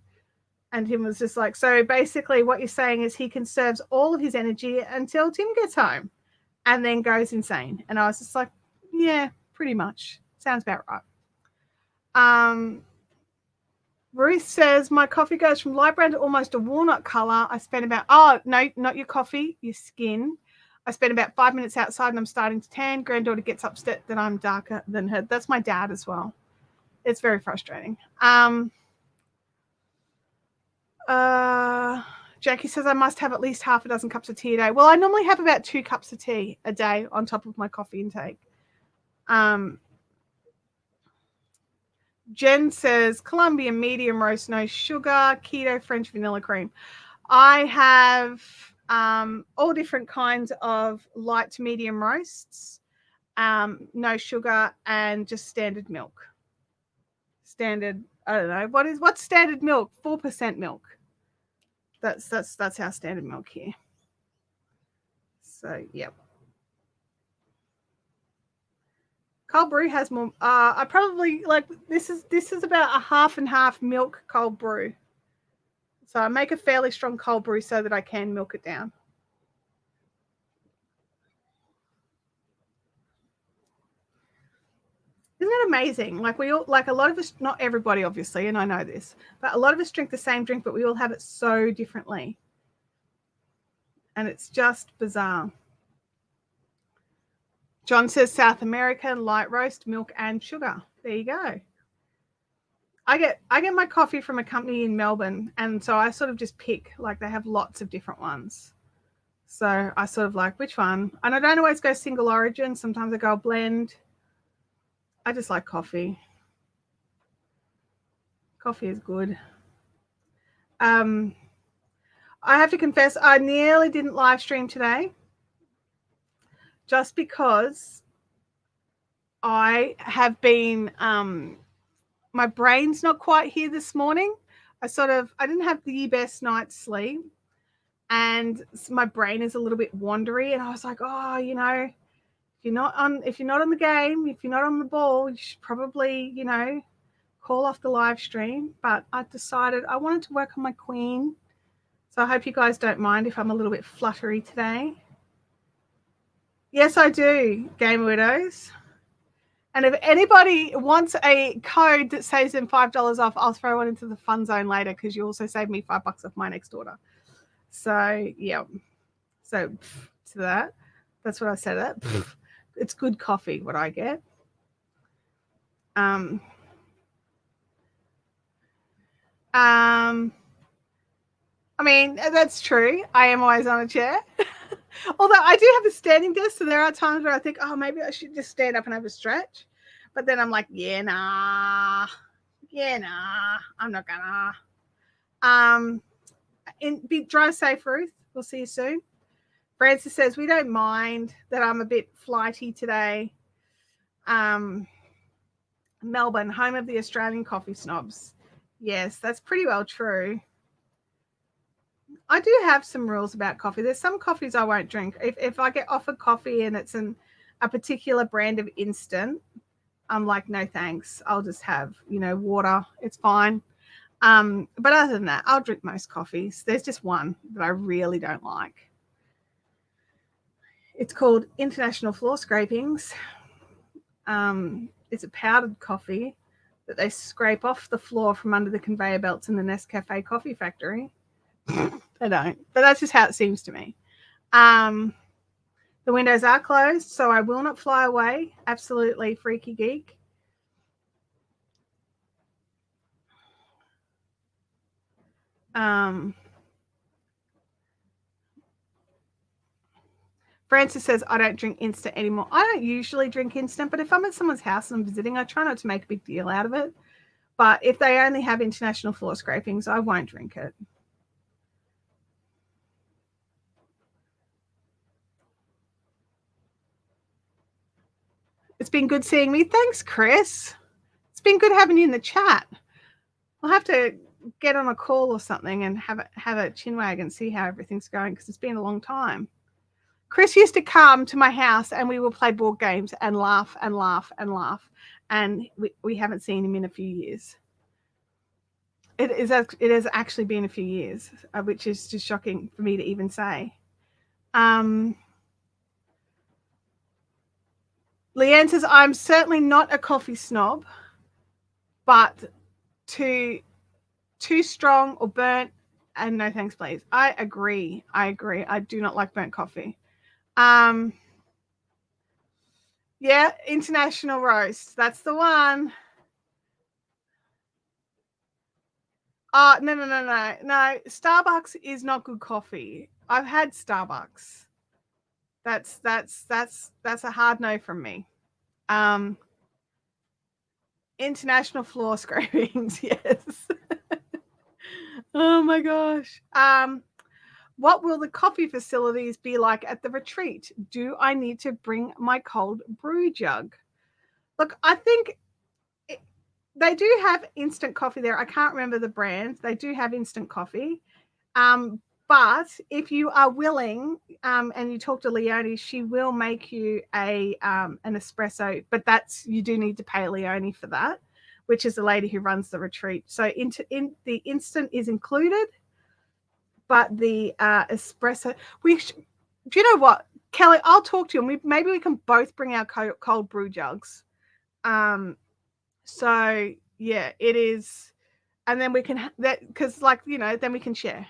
And Tim was just like, so basically what you're saying is he conserves all of his energy until Tim gets home and then goes insane. And I was just like, yeah, pretty much. Sounds about right. Ruth says, my coffee goes from light brown to almost a walnut color. I spent about, oh, no, not your coffee, your skin. I spent about 5 minutes outside and I'm starting to tan. Granddaughter gets upset that I'm darker than her. That's my dad as well. It's very frustrating. Jackie says I must have at least half a dozen cups of tea a day. Well, I normally have about 2 cups of tea a day on top of my coffee intake. Jen says Colombian medium roast, no sugar, keto French vanilla cream. I have all different kinds of light to medium roasts, no sugar, and just standard milk. Standard, I don't know, what's standard milk? 4% milk. That's our standard milk here. So, yep. Cold brew has more. I probably like this is about a half and half milk cold brew. So I make a fairly strong cold brew so that I can milk it down. Isn't it amazing? Like we all, like a lot of us, not everybody obviously, and I know this, but a lot of us drink the same drink, but we all have it so differently. And it's just bizarre. John says South American light roast, milk and sugar. There you go. I get my coffee from a company in Melbourne, and so I sort of just pick, like they have lots of different ones. So I sort of like which one. And I don't always go single origin. Sometimes I go blend. I just like coffee. Coffee is good. I have to confess, I nearly didn't live stream today just because I have been, my brain's not quite here this morning. I didn't have the best night's sleep and my brain is a little bit wandery. And I was like, oh, you know, if you're not on the game, if you're not on the ball, you should probably, you know, call off the live stream. But I decided I wanted to work on my queen. So I hope you guys don't mind if I'm a little bit fluttery today. Yes, I do, Game Widows. And if anybody wants a code that saves them $5 off, I'll throw one into the fun zone later because you also saved me $5 off my next order. So, yeah. So, to that, that's what I said. That it's good coffee, what I get. I mean, that's true. I am always on a chair. Although I do have a standing desk, so there are times where I think, oh, maybe I should just stand up and have a stretch. But then I'm like, yeah, nah, I'm not gonna. Be drive safe, Ruth. We'll see you soon. Francis says we don't mind that I'm a bit flighty today. Melbourne, home of the Australian coffee snobs. Yes, that's pretty well true. I do have some rules about coffee. There's some coffees I won't drink. If I get offered coffee and it's a particular brand of instant, I'm like, no thanks. I'll just have, you know, water. It's fine. But other than that, I'll drink most coffees. There's just one that I really don't like. It's called International Floor Scrapings. It's a powdered coffee that they scrape off the floor from under the conveyor belts in the Nescafe coffee factory. They don't, but that's just how it seems to me. The windows are closed, so I will not fly away. Absolutely, freaky geek. Francis says, I don't drink instant anymore. I don't usually drink instant, but if I'm at someone's house and I'm visiting, I try not to make a big deal out of it. But if they only have international floor scrapings, I won't drink it. It's been good seeing me. Thanks, Chris. It's been good having you in the chat. I'll have to get on a call or something and have a chinwag and see how everything's going, because it's been a long time. Chris used to come to my house and we would play board games and laugh and laugh and laugh. And we haven't seen him in a few years. It has actually been a few years, which is just shocking for me to even say. Leanne says, I'm certainly not a coffee snob, but too strong or burnt, and no thanks, please. I agree. I do not like burnt coffee. Yeah, international roast. That's the one. No. Starbucks is not good coffee. I've had Starbucks. That's a hard no from me. International floor scrapings, yes. Oh my gosh. What will the coffee facilities be like at the retreat? Do I need to bring my cold brew jug? Look, I think they do have instant coffee there. I can't remember the brand. They do have instant coffee. But if you are willing, and you talk to Leonie, she will make you an espresso. But you do need to pay Leonie for that, which is the lady who runs the retreat. So the instant is included, but the espresso. Do you know what, Kelly? I'll talk to you, and maybe we can both bring our cold brew jugs. So yeah, it is, and then we can because then we can share.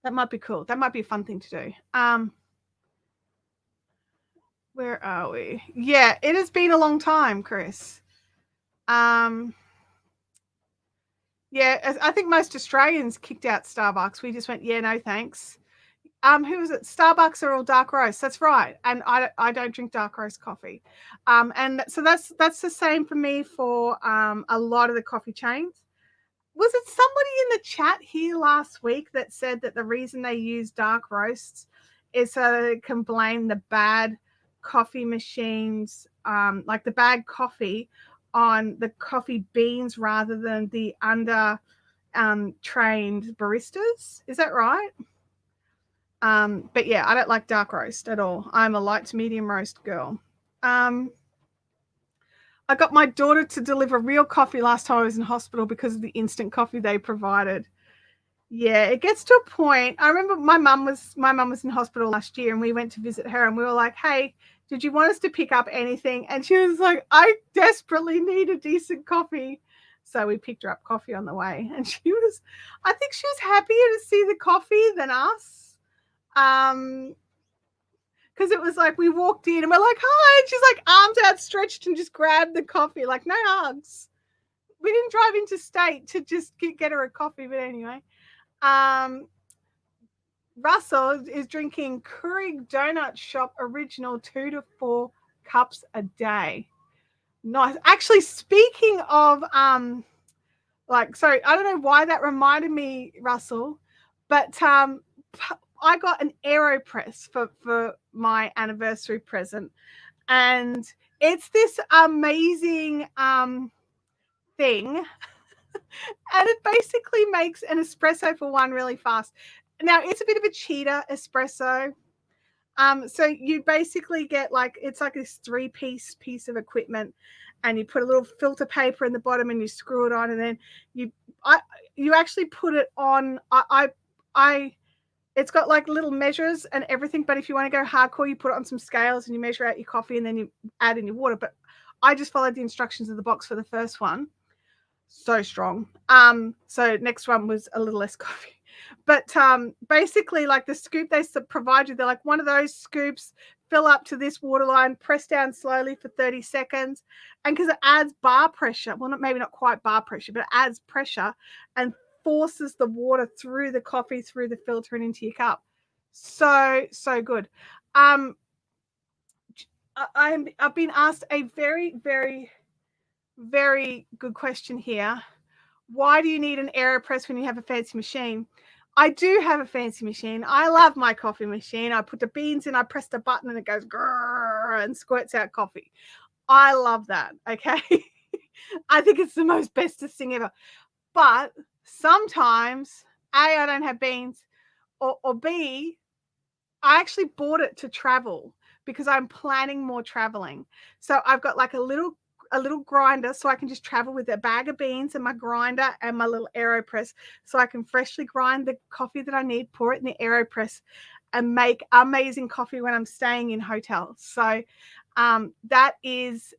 That might be cool. That might be a fun thing to do. Where are we? Yeah, it has been a long time, Chris. Yeah, I think most Australians kicked out Starbucks. We just went, yeah, no thanks. Who was it? Starbucks are all dark roast. That's right. And I don't drink dark roast coffee. And so that's the same for me for a lot of the coffee chains. Was it somebody in the chat here last week that said that the reason they use dark roasts is so they can blame the bad coffee machines, like the bad coffee, on the coffee beans rather than the trained baristas? Is that right? But yeah, I don't like dark roast at all. I'm a light to medium roast girl. I got my daughter to deliver real coffee last time I was in hospital because of the instant coffee they provided. Yeah, it gets to a point. I remember my mum was in hospital last year, and we went to visit her, and we were like, hey, did you want us to pick up anything? And she was like, I desperately need a decent coffee. So we picked her up coffee on the way, and I think she was happier to see the coffee than us. Because it was like we walked in and we're like, hi, and she's like arms outstretched and just grabbed the coffee, like no hugs. We didn't drive interstate to just get her a coffee, but anyway. Russell is drinking Keurig Donut Shop original 2 to 4 cups a day. Nice. Actually, speaking of sorry, I don't know why that reminded me, Russell, but I got an AeroPress for my anniversary present, and it's this amazing thing, and it basically makes an espresso for one really fast. Now, it's a bit of a cheater espresso. So you basically get it's like this 3-piece piece of equipment, and you put a little filter paper in the bottom and you screw it on, and then you actually put it on. It's got like little measures and everything, but if you want to go hardcore, you put it on some scales and you measure out your coffee and then you add in your water. But I just followed the instructions of the box for the first one. So strong. So next one was a little less coffee. But basically, like the scoop they provide you, they're like one of those scoops fill up to this waterline, press down slowly for 30 seconds. And because it adds bar pressure, well, maybe not quite bar pressure, but it adds pressure and forces the water through the coffee, through the filter and into your cup. So good. I've been asked a very, very, very good question here. Why do you need an AeroPress when you have a fancy machine? I do have a fancy machine. I love my coffee machine. I put the beans in, I press the button and it goes grrr and squirts out coffee. I love that, okay? I think it's the most bestest thing ever. But sometimes, A, I don't have beans, or B, I actually bought it to travel because I'm planning more traveling. So I've got like a little grinder so I can just travel with a bag of beans and my grinder and my little AeroPress so I can freshly grind the coffee that I need, pour it in the AeroPress and make amazing coffee when I'm staying in hotels. So that is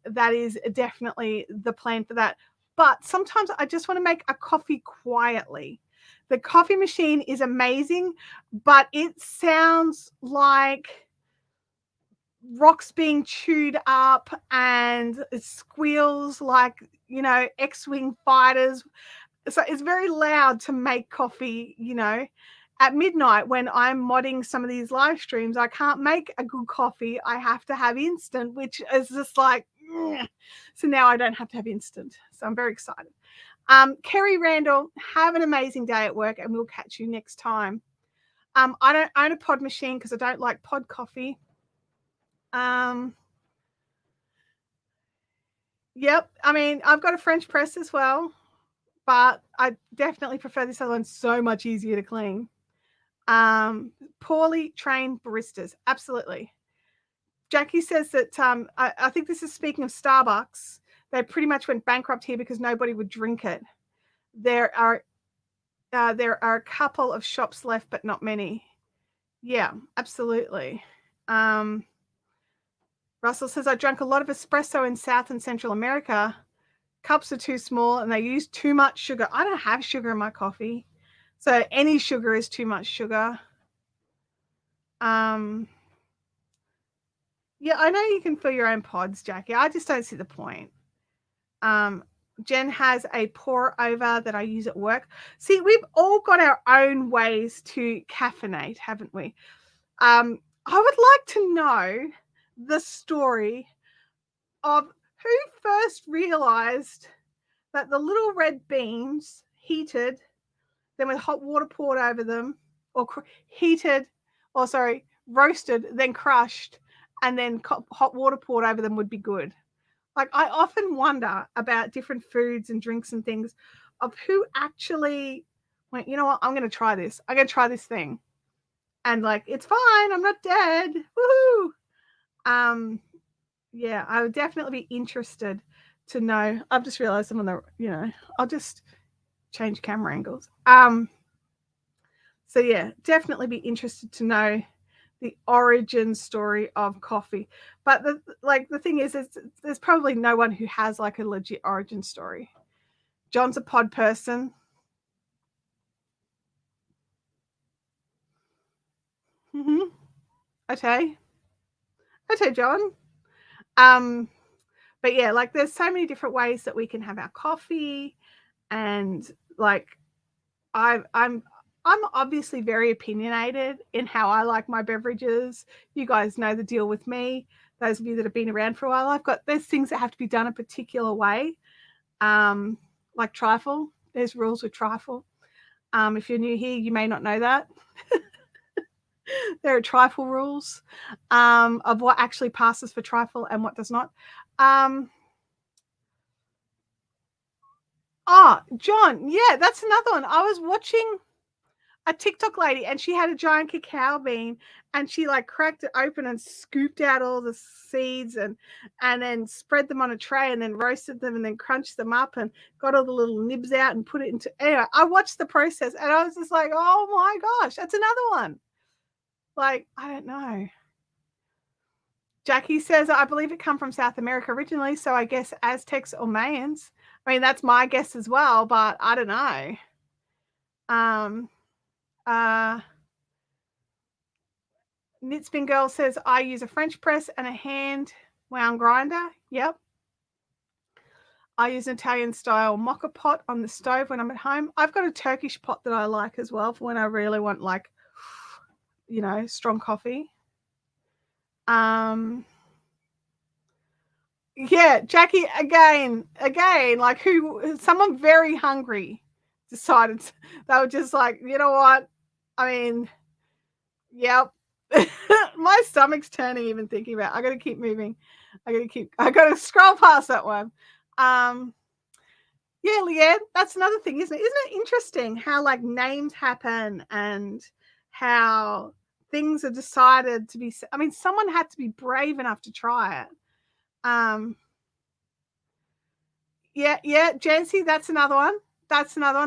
definitely the plan for that. But sometimes I just want to make a coffee quietly. The coffee machine is amazing, but it sounds like rocks being chewed up and it squeals like, you know, X-Wing fighters. So it's very loud to make coffee, you know. At midnight when I'm modding some of these live streams, I can't make a good coffee. I have to have instant, which is just like, ugh. So now I don't have to have instant. So I'm very excited. Kerry Randall, have an amazing day at work and we'll catch you next time. I don't own a pod machine because I don't like pod coffee. Yep. I mean, I've got a French press as well, but I definitely prefer this other one. So much easier to clean. Poorly trained baristas. Absolutely. Jackie says that I think this is speaking of Starbucks. They pretty much went bankrupt here because nobody would drink it. There are a couple of shops left, but not many. Yeah, absolutely. Russell says, I drank a lot of espresso in South and Central America. Cups are too small and they use too much sugar. I don't have sugar in my coffee. So any sugar is too much sugar. Yeah, I know you can fill your own pods, Jackie. I just don't see the point. Jen has a pour over that I use at work. See, we've all got our own ways to caffeinate, haven't we? I would like to know the story of who first realized that the little red beans heated, then with hot water poured over them, or roasted, then crushed, and then hot water poured over them would be good. Like, I often wonder about different foods and drinks and things of who actually went, you know what, I'm going to try this. I'm going to try this thing. And like, it's fine. I'm not dead. Woohoo. Yeah, I would definitely be interested to know. I've just realized I'm on the, you know, I'll just change camera angles. So yeah, definitely be interested to know the origin story of coffee. But the thing is there's probably no one who has like a legit origin story. John's a pod person. Mm-hmm. Okay, John. But yeah, like there's so many different ways that we can have our coffee, and like I'm obviously very opinionated in how I like my beverages. You guys know the deal with me. Those of you that have been around for a while, there's things that have to be done a particular way. Like trifle, there's rules with trifle. If you're new here, you may not know that. There are trifle rules of what actually passes for trifle and what does not. John, yeah, that's another one. I was watching a TikTok lady and she had a giant cacao bean and she like cracked it open and scooped out all the seeds and then spread them on a tray and then roasted them and then crunched them up and got all the little nibs out and put it into. Anyway, I watched the process and I was just like, oh my gosh, that's another one. Like, I don't know. Jackie says, I believe it come from South America originally, so I guess Aztecs or Mayans. I mean, that's my guess as well, but I don't know. Knitspin Girl says, I use a French press and a hand wound grinder. Yep. I use an Italian style mocha pot on the stove when I'm at home. I've got a Turkish pot that I like as well for when I really want, like, you know, strong coffee. Yeah, Jackie, again, like someone very hungry decided they were just like, you know what? I mean, yep. My stomach's turning even thinking about it. I got to keep moving. I got to scroll past that one. Yeah, Leanne, that's another thing, isn't it? Isn't it interesting how like names happen and how things are decided to be, I mean, someone had to be brave enough to try it. Yeah, Jancy, that's another one.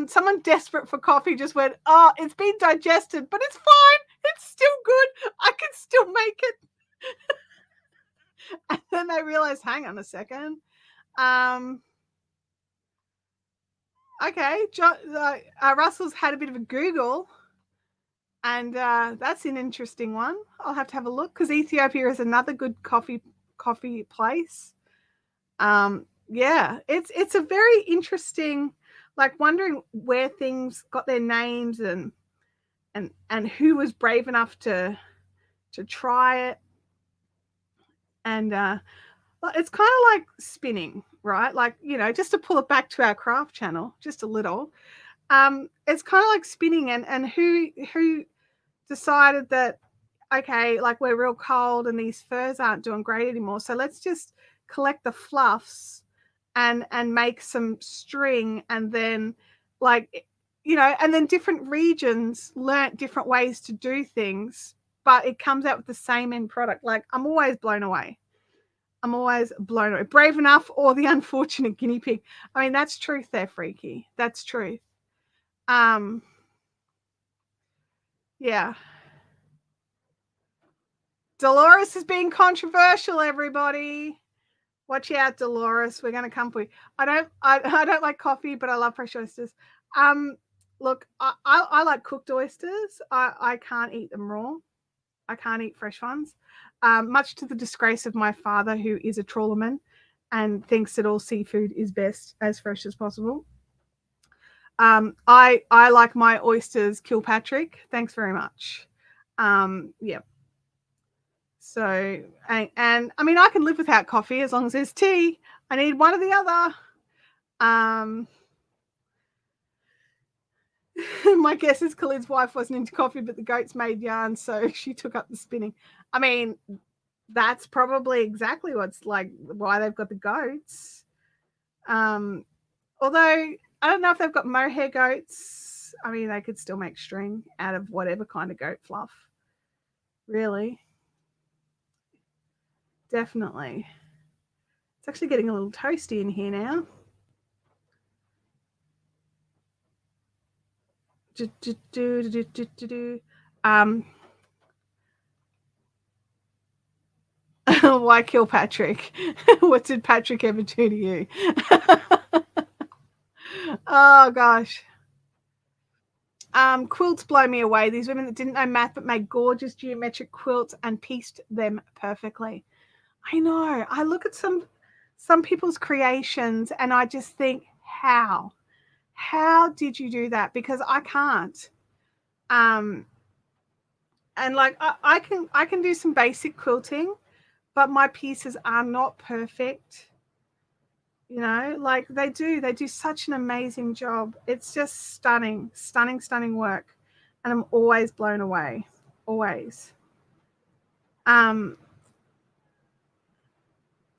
Someone desperate for coffee just went, oh, it's been digested, but it's fine. It's still good. I can still make it. And then they realized, hang on a second. Okay, Russell's had a bit of a Google, and that's an interesting one. I'll have to have a look because Ethiopia is another good coffee place. Yeah, it's a very interesting, like wondering where things got their names and who was brave enough to try it. And it's kind of like spinning, right? Like, you know, just to pull it back to our craft channel just a little. It's kind of like spinning and who decided that, okay, like we're real cold and these furs aren't doing great anymore, so let's just collect the fluffs and make some string, and then, like, you know, and then different regions learnt different ways to do things, but it comes out with the same end product. Like, I'm always blown away. Brave enough or the unfortunate guinea pig. I mean, that's truth there, Freaky. That's truth. Yeah. Dolores is being controversial, everybody. Watch out, Dolores. We're going to come for you. I don't like coffee, but I love fresh oysters. Look, I like cooked oysters. I can't eat them raw. I can't eat fresh ones, much to the disgrace of my father, who is a trawlerman and thinks that all seafood is best as fresh as possible. I like my oysters Kilpatrick. Thanks very much. Yeah. So, and I mean, I can live without coffee as long as there's tea. I need one or the other. My guess is Khalid's wife wasn't into coffee, but the goats made yarn, so she took up the spinning. I mean, that's probably exactly what's like why they've got the goats. Although I don't know if they've got mohair goats. I mean, they could still make string out of whatever kind of goat fluff. Really. Definitely. It's actually getting a little toasty in here now. Why kill Patrick? What did Patrick ever do to you? Oh gosh. Quilts blow me away. These women that didn't know math but made gorgeous geometric quilts and pieced them perfectly. I know. I look at some people's creations and I just think, how did you do that? Because I can't. And like I can do some basic quilting, but my pieces are not perfect. You know, like they do such an amazing job. It's just stunning work, and I'm always blown away, always.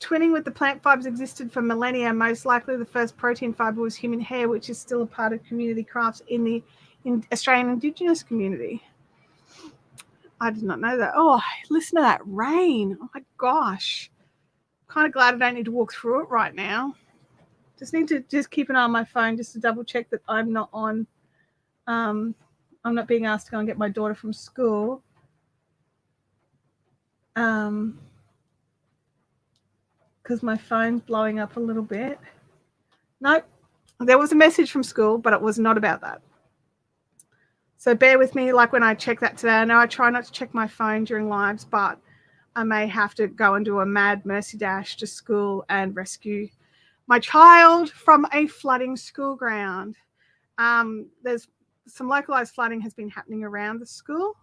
Twinning with the plant fibers existed for millennia. Most likely the first protein fiber was human hair, which is still a part of community crafts in the Australian Indigenous community. I did not know that. Oh, listen to that rain. Oh my gosh. I'm kind of glad I don't need to walk through it right now. Just need to keep an eye on my phone just to double check that I'm not on. I'm not being asked to go and get my daughter from school. Because my phone's blowing up a little bit. Nope. There was a message from school, but it was not about that. So bear with me, like when I check that today. I know I try not to check my phone during lives, but I may have to go and do a mad mercy dash to school and rescue my child from a flooding school ground. There's some localized flooding has been happening around the school.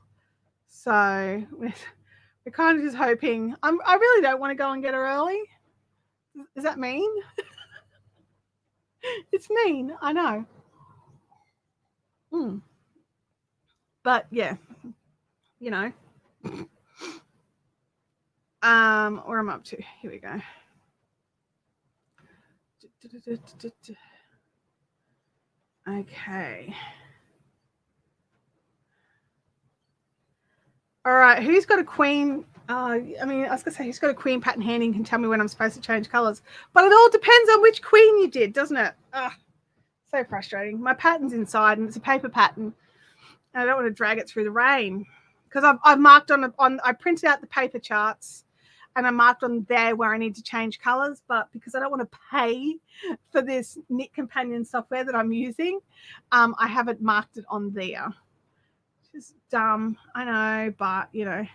So we're kind of just hoping. I really don't want to go and get her early. Is that mean? It's mean, I know. But yeah, you know. Where I'm up to. Here we go. Okay. All right, who's got a queen? I mean, I was going to say, who's got a queen pattern handy and can tell me when I'm supposed to change colours? But it all depends on which queen you did, doesn't it? So frustrating. My pattern's inside, and it's a paper pattern, and I don't want to drag it through the rain because I've marked on I printed out the paper charts, and I marked on there where I need to change colours. But because I don't want to pay for this Knit Companion software that I'm using, I haven't marked it on there. Just dumb, I know, but you know.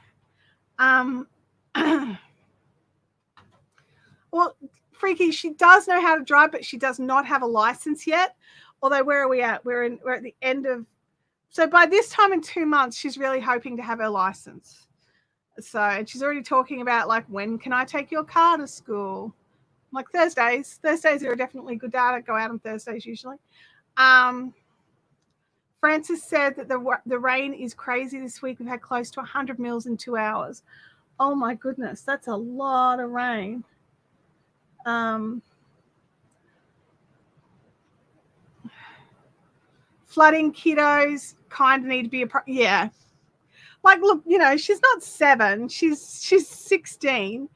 Well, Freaky, she does know how to drive, but she does not have a license yet. Although, where are we at? We're at the end of. So by this time in 2 months, she's really hoping to have her license. So, and she's already talking about like, when can I take your car to school? Like Thursdays. Thursdays are definitely good day. I go out on Thursdays usually. Francis said that the rain is crazy this week. We've had close to 100 mils in 2 hours. Oh my goodness, that's a lot of rain. Flooding kiddos kind of need to be yeah. Like, look, you know, she's not 7. She's 16.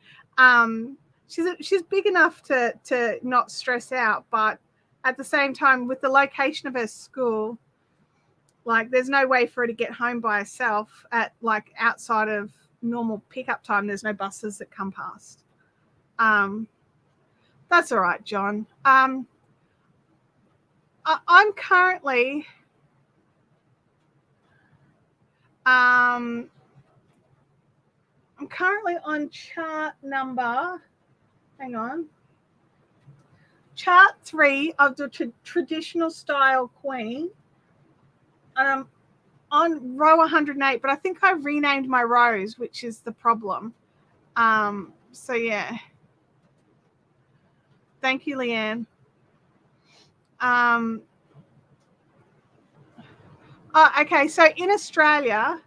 She's big enough to not stress out, but at the same time, with the location of her school, like, there's no way for her to get home by herself at like outside of normal pickup time. There's no buses that come past. That's all right, John. I'm currently on chart number. Hang on. Chart 3 of the traditional style queen. On row 108, but I think I renamed my rows, which is the problem. So yeah. Thank you, Leanne. Okay, so in Australia,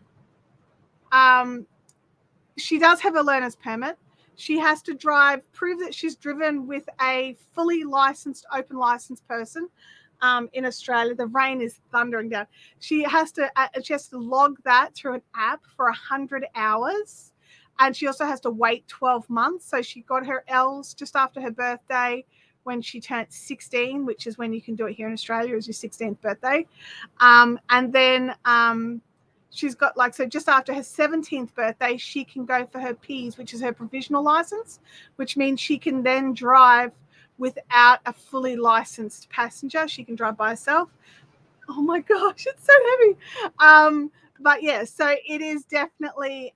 she does have a learner's permit. She has to prove that she's driven with a fully licensed, open license person. In Australia, the rain is thundering down. She has to log that through an app for 100 hours. And she also has to wait 12 months. So she got her L's just after her birthday when she turned 16, which is when you can do it here in Australia, is your 16th birthday. And then she's got so just after her 17th birthday, she can go for her P's, which is her provisional license, which means she can then drive without a fully licensed passenger. She can drive by herself. Oh my gosh, it's so heavy. But yeah, so it is definitely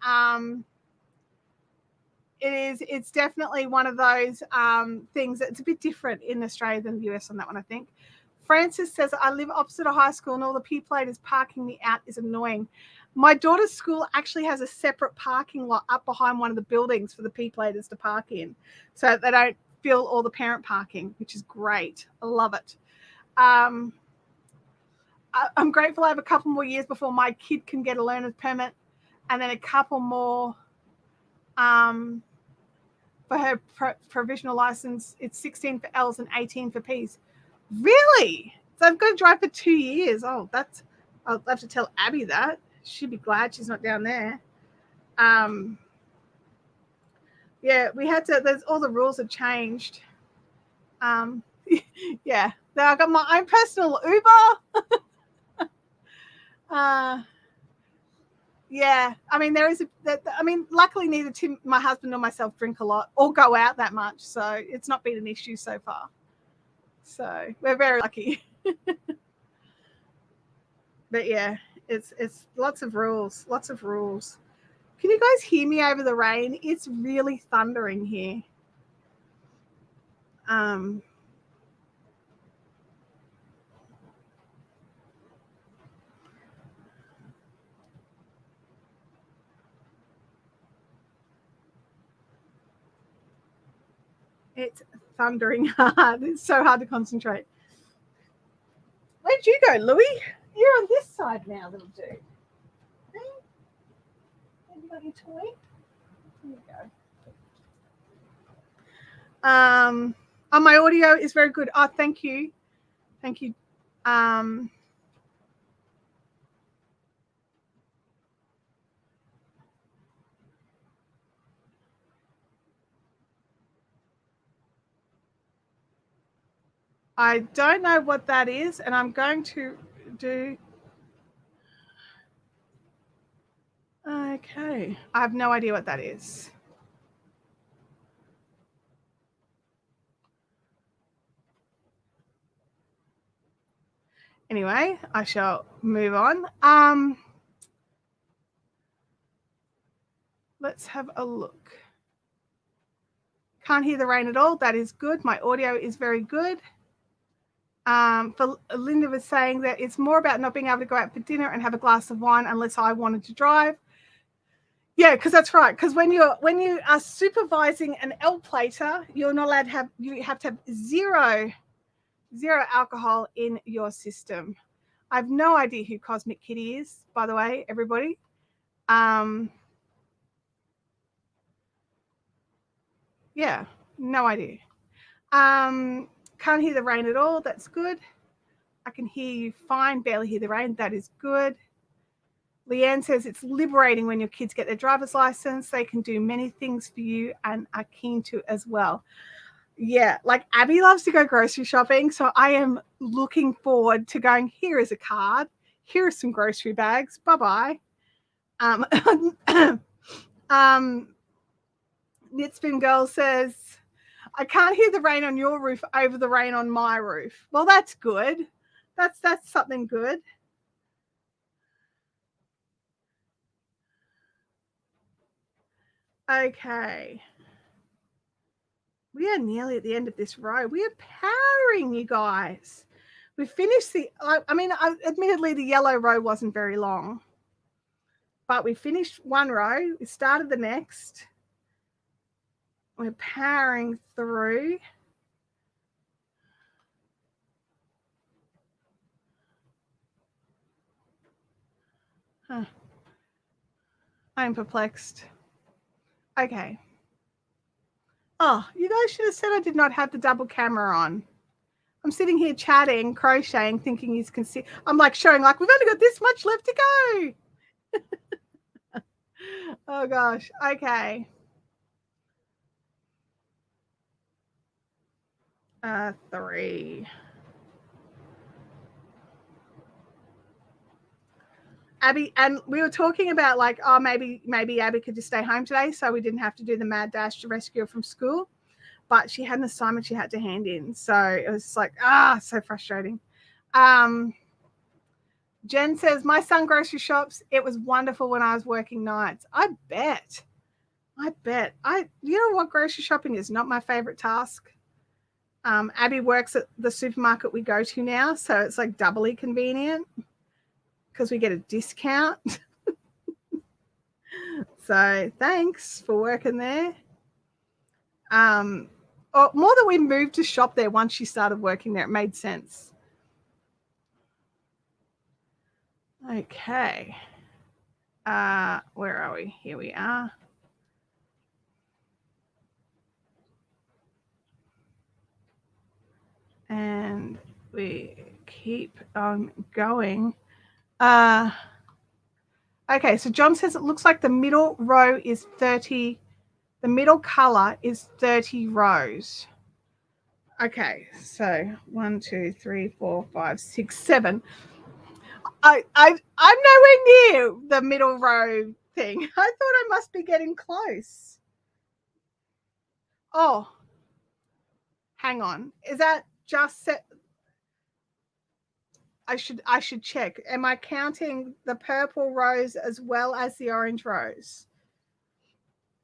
it's definitely one of those things that's a bit different in Australia than the US on that one, I think. Francis says, I live opposite a high school and all the P-platers parking me out is annoying. My daughter's school actually has a separate parking lot up behind one of the buildings for the P-platers to park in, so they don't fill all the parent parking, which is great. I love it. I'm grateful I have a couple more years before my kid can get a learner's permit, and then a couple more for her provisional license. It's 16 for L's and 18 for P's. Really? So I've got to drive for 2 years. Oh, I'll have to tell Abby that. She'd be glad she's not down there. Yeah, we had to, there's all the rules have changed. Yeah, I got my own personal Uber. Yeah, I mean, luckily neither Tim, my husband, nor myself drink a lot or go out that much, so it's not been an issue so far. So we're very lucky. But yeah, It's lots of rules, lots of rules. Can you guys hear me over the rain? It's really thundering here. It's thundering hard. It's so hard to concentrate. Where'd you go, Louis? You're on this side now, little dude. Hey? Have you got your toy? Here you go. Oh, my audio is very good. Oh, thank you. Thank you. I don't know what that is, and I'm going to do. Okay, I have no idea what that is. Anyway, I shall move on. Let's have a look. Can't hear the rain at all. That is good. My audio is very good. For Linda was saying that it's more about not being able to go out for dinner and have a glass of wine unless I wanted to drive. Yeah, because that's right. Because when you are supervising an L plater, you're not allowed to have. You have to have zero alcohol in your system. I have no idea who Cosmic Kitty is, by the way, everybody. Yeah, no idea. Can't hear the rain at all. That's good. I can hear you fine, barely hear the rain. That is good. Leanne says it's liberating when your kids get their driver's license. They can do many things for you and are keen to as well. Yeah, like Abby loves to go grocery shopping. So I am looking forward to going, here is a card. Here are some grocery bags. Bye-bye. Knitspin Girl says, I can't hear the rain on your roof over the rain on my roof. Well, that's good. That's something good. Okay. We are nearly at the end of this row. We are powering, you guys. We finished admittedly, the yellow row wasn't very long, but we finished one row. We started the next. We're powering through. Huh. I'm perplexed. Okay. Oh, you guys should have said I did not have the double camera on. I'm sitting here chatting, crocheting, thinking you can see. I'm like showing like we've only got this much left to go. Oh gosh. Okay. 3. Abby, and we were talking about like, oh, maybe Abby could just stay home today so we didn't have to do the mad dash to rescue her from school. But she had an assignment she had to hand in. So it was like, so frustrating. Jen says, my son grocery shops. It was wonderful when I was working nights. I bet. You know what? Grocery shopping is not my favorite task. Abby works at the supermarket we go to now. So it's like doubly convenient because we get a discount. So thanks for working there. More that we moved to shop there once she started working there. It made sense. Okay. Where are we? Here we are. And we keep on going. Okay, so John says it looks like the middle row is 30. The middle color is 30 rows. Okay, so 1, 2, 3, 4, 5, 6, 7. I'm nowhere near the middle row thing. I thought I must be getting close. Oh, hang on. Is that just set? I should check. Am I counting the purple rows as well as the orange rows?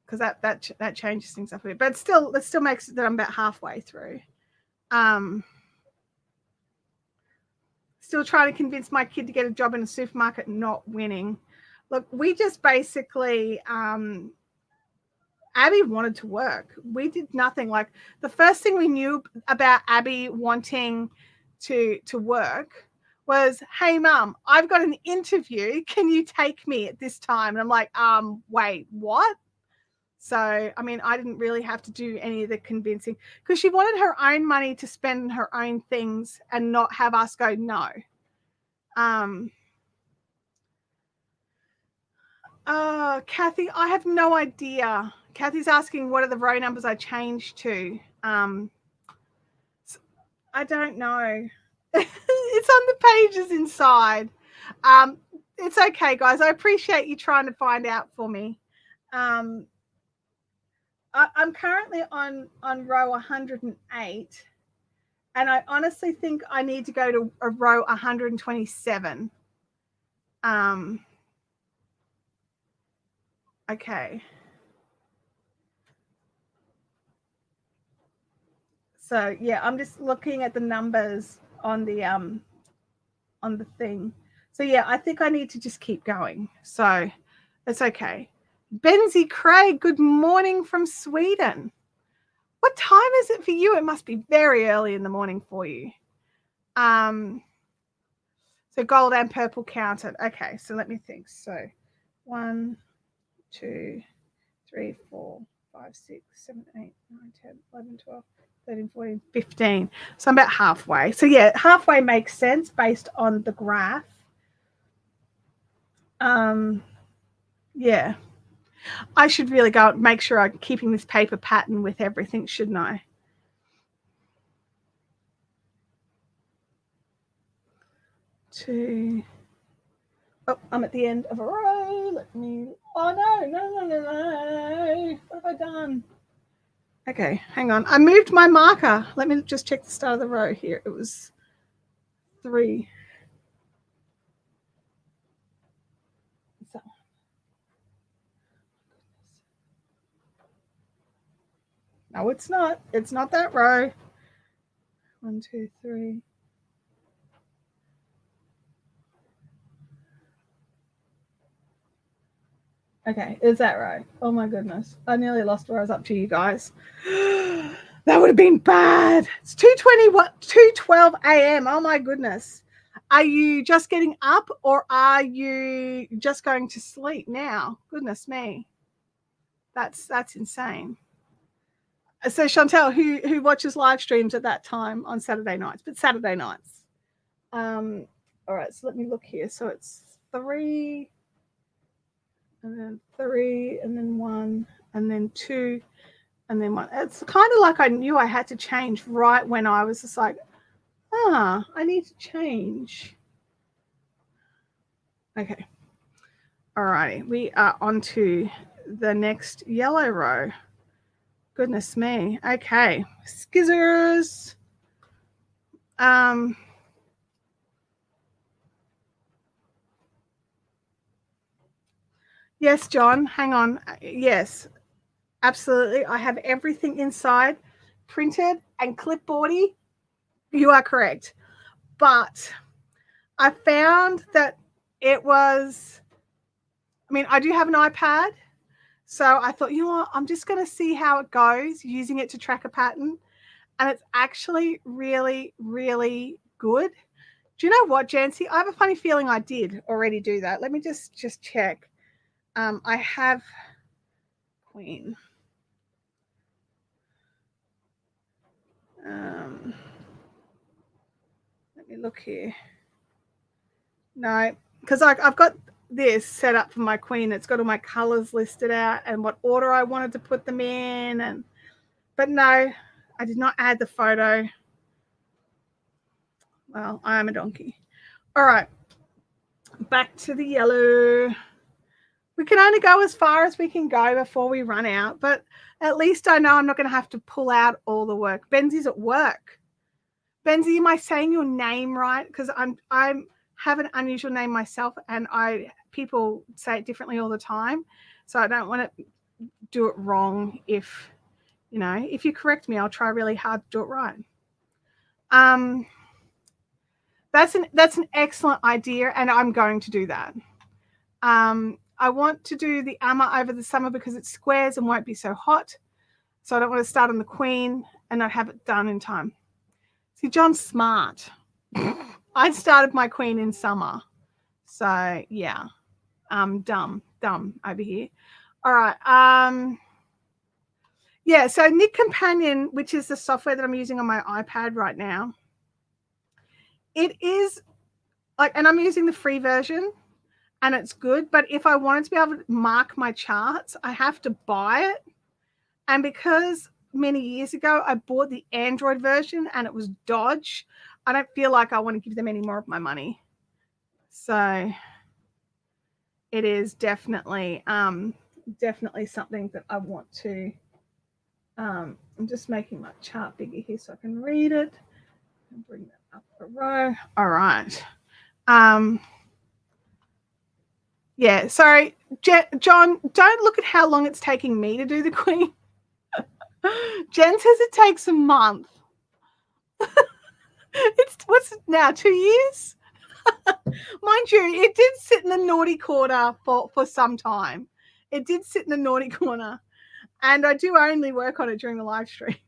Because that changes things up a bit. But it still makes it that I'm about halfway through. Still trying to convince my kid to get a job in a supermarket, not winning. Look, we just basically Abby wanted to work. We did nothing. Like the first thing we knew about Abby wanting to work was, hey mum, I've got an interview. Can you take me at this time? And I'm like, wait, what? So, I mean, I didn't really have to do any of the convincing because she wanted her own money to spend on her own things and not have us go, no. Kathy, I have no idea. Kathy's asking what are the row numbers I changed to. I don't know. It's on the pages inside. It's okay, guys. I appreciate you trying to find out for me. I'm currently on row 108, and I honestly think I need to go to a row 127. Okay. So yeah, I'm just looking at the numbers on the thing. So yeah, I think I need to just keep going. So it's okay. Benzie Craig, good morning from Sweden. What time is it for you? It must be very early in the morning for you. So gold and purple counted. Okay, so let me think. So 1, 2, 3, 4, 5, 6, 7, 8, 9, 10, 11, 12, 13, 14, 15. So I'm about halfway. So yeah, halfway makes sense based on the graph. Yeah. I should really go and make sure I'm keeping this paper pattern with everything, shouldn't I? Oh, I'm at the end of a row. Let me, oh no. What have I done? Okay, hang on. I moved my marker. Let me just check the start of the row here. It was 3. So. No, it's not. It's not that row. 1, 2, 3. Okay, is that right? Oh my goodness. I nearly lost where I was up to, you guys. That would have been bad. It's 2:12 a.m. Oh my goodness. Are you just getting up or are you just going to sleep now? Goodness me. That's insane. So Chantel, who watches live streams at that time on Saturday nights, but Saturday nights. All right, so let me look here. So it's 3, and then 3, and then 1, and then 2, and then 1. It's kind of like I knew I had to change right when I was just like, I need to change. Okay. All righty. We are on to the next yellow row. Goodness me. Okay. Skizzers. Yes, John, hang on. Yes, absolutely. I have everything inside printed and clipboardy. You are correct. But I found that it was, I mean, I do have an iPad. So I thought, you know what, I'm just going to see how it goes using it to track a pattern. And it's actually really, really good. Do you know what, Jancy? I have a funny feeling I did already do that. Let me just check. I have Queen. Let me look here. No, because I've got this set up for my Queen. It's got all my colors listed out and what order I wanted to put them in. But no, I did not add the photo. Well, I am a donkey. All right, back to the yellow. We can only go as far as we can go before we run out, but at least I know I'm not going to have to pull out all the work. Benzie's at work. Benzie, am I saying your name right? Because I have an unusual name myself, and people say it differently all the time, so I don't want to do it wrong. If you correct me, I'll try really hard to do it right. That's an excellent idea, and I'm going to do that. I want to do the armor over the summer because it squares and won't be so hot. So I don't want to start on the queen and not have it done in time. See, John's smart. I started my queen in summer. So yeah, dumb over here. All right. Yeah, so Knit Companion, which is the software that I'm using on my iPad right now, it is like, and I'm using the free version and it's good, but if I wanted to be able to mark my charts, I have to buy it. And because many years ago I bought the Android version and it was dodge, I don't feel like I want to give them any more of my money. So it is definitely something that I want to. I'm just making my chart bigger here so I can read it and bring that up a row. All right. Yeah, sorry, John, don't look at how long it's taking me to do the queen. Jen says it takes a month. It's what's it now, 2 years? Mind you, it did sit in the naughty corner for some time. It did sit in the naughty corner. And I do only work on it during the live streams.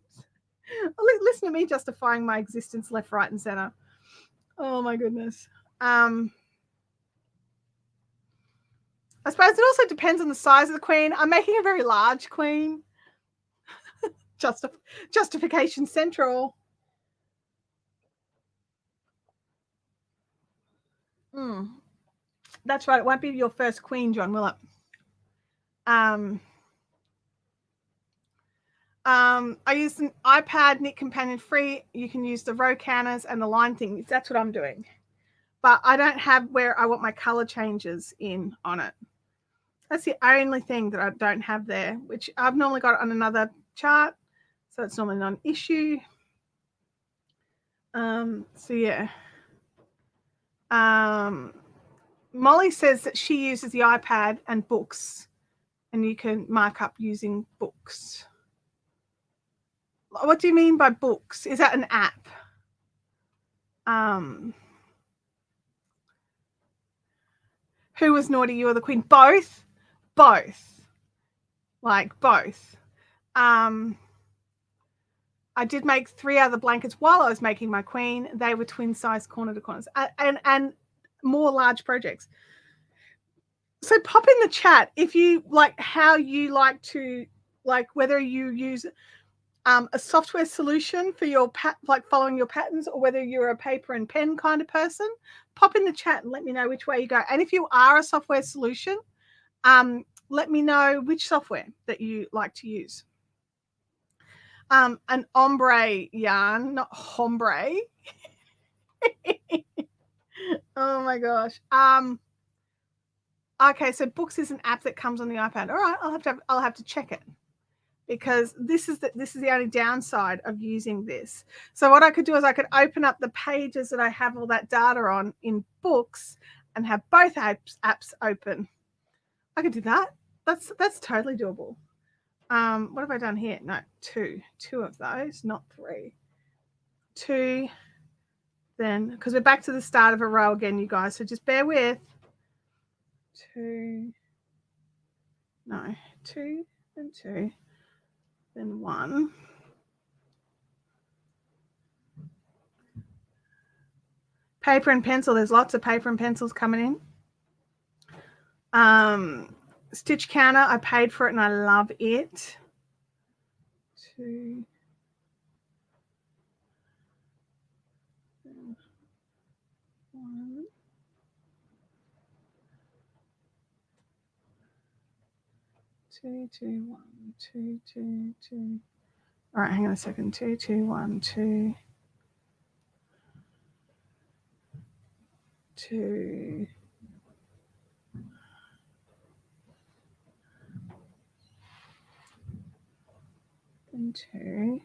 Listen to me justifying my existence left, right, and center. Oh my goodness. I suppose it also depends on the size of the queen. I'm making a very large queen. Justification Central. That's right. It won't be your first queen, John, will it? I use an iPad Knit Companion free. You can use the row counters and the line things. That's what I'm doing. But I don't have where I want my color changes in on it. That's the only thing that I don't have there, which I've normally got on another chart. So it's normally not an issue. So yeah. Molly says that she uses the iPad and books, and you can mark up using books. What do you mean by books? Is that an app? Who was naughty, you or the queen? Both. Like both. I did make 3 other blankets while I was making my queen. They were twin size corner to corners and more large projects. So pop in the chat if you like how you like to, like whether you use a software solution for your like following your patterns, or whether you're a paper and pen kind of person. Pop in the chat and let me know which way you go. And if you are a software solution, let me know which software that you like to use. An ombre yarn, not hombre. Oh my gosh. Okay, so books is an app that comes on the iPad. All right, I'll have to check it, because this is the only downside of using this. So what I could do is I could open up the pages that I have all that data on in books and have both apps open. I could do that. That's totally doable. What have I done here? No, two of those, not 3. 2, then, because we're back to the start of a row again, you guys, so just bear with. 2, no, 2 and 2, then 1. Paper and pencil, there's lots of paper and pencils coming in. Stitch counter, I paid for it and I love it. 2, 1, 2, 2, 1, 2, 2, 2. All right, hang on a second. 2, 2, 1, 2, 2. And 2.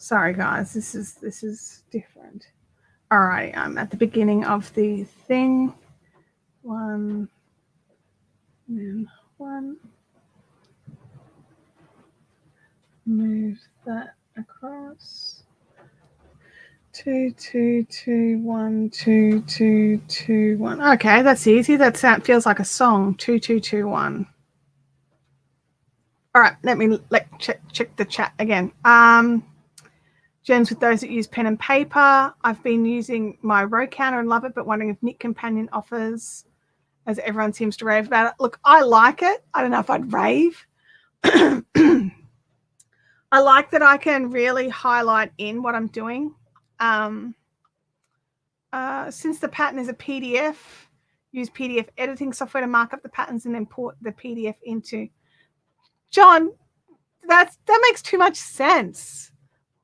Sorry guys, this is different. All right, I'm at the beginning of the thing. 1, then 1. Move that across. 2, 2, 2, 1, 2, 2, 2, 1. Okay, that's easy. That feels like a song. 2, 2, 2, 1. All right, let me check the chat again. Gems with those that use pen and paper. I've been using my row counter and love it, but wondering if Knit Companion offers, as everyone seems to rave about it. Look, I like it. I don't know if I'd rave. I like that I can really highlight in what I'm doing. Since the pattern is a PDF, use PDF editing software to mark up the patterns and import the PDF into. John, that makes too much sense.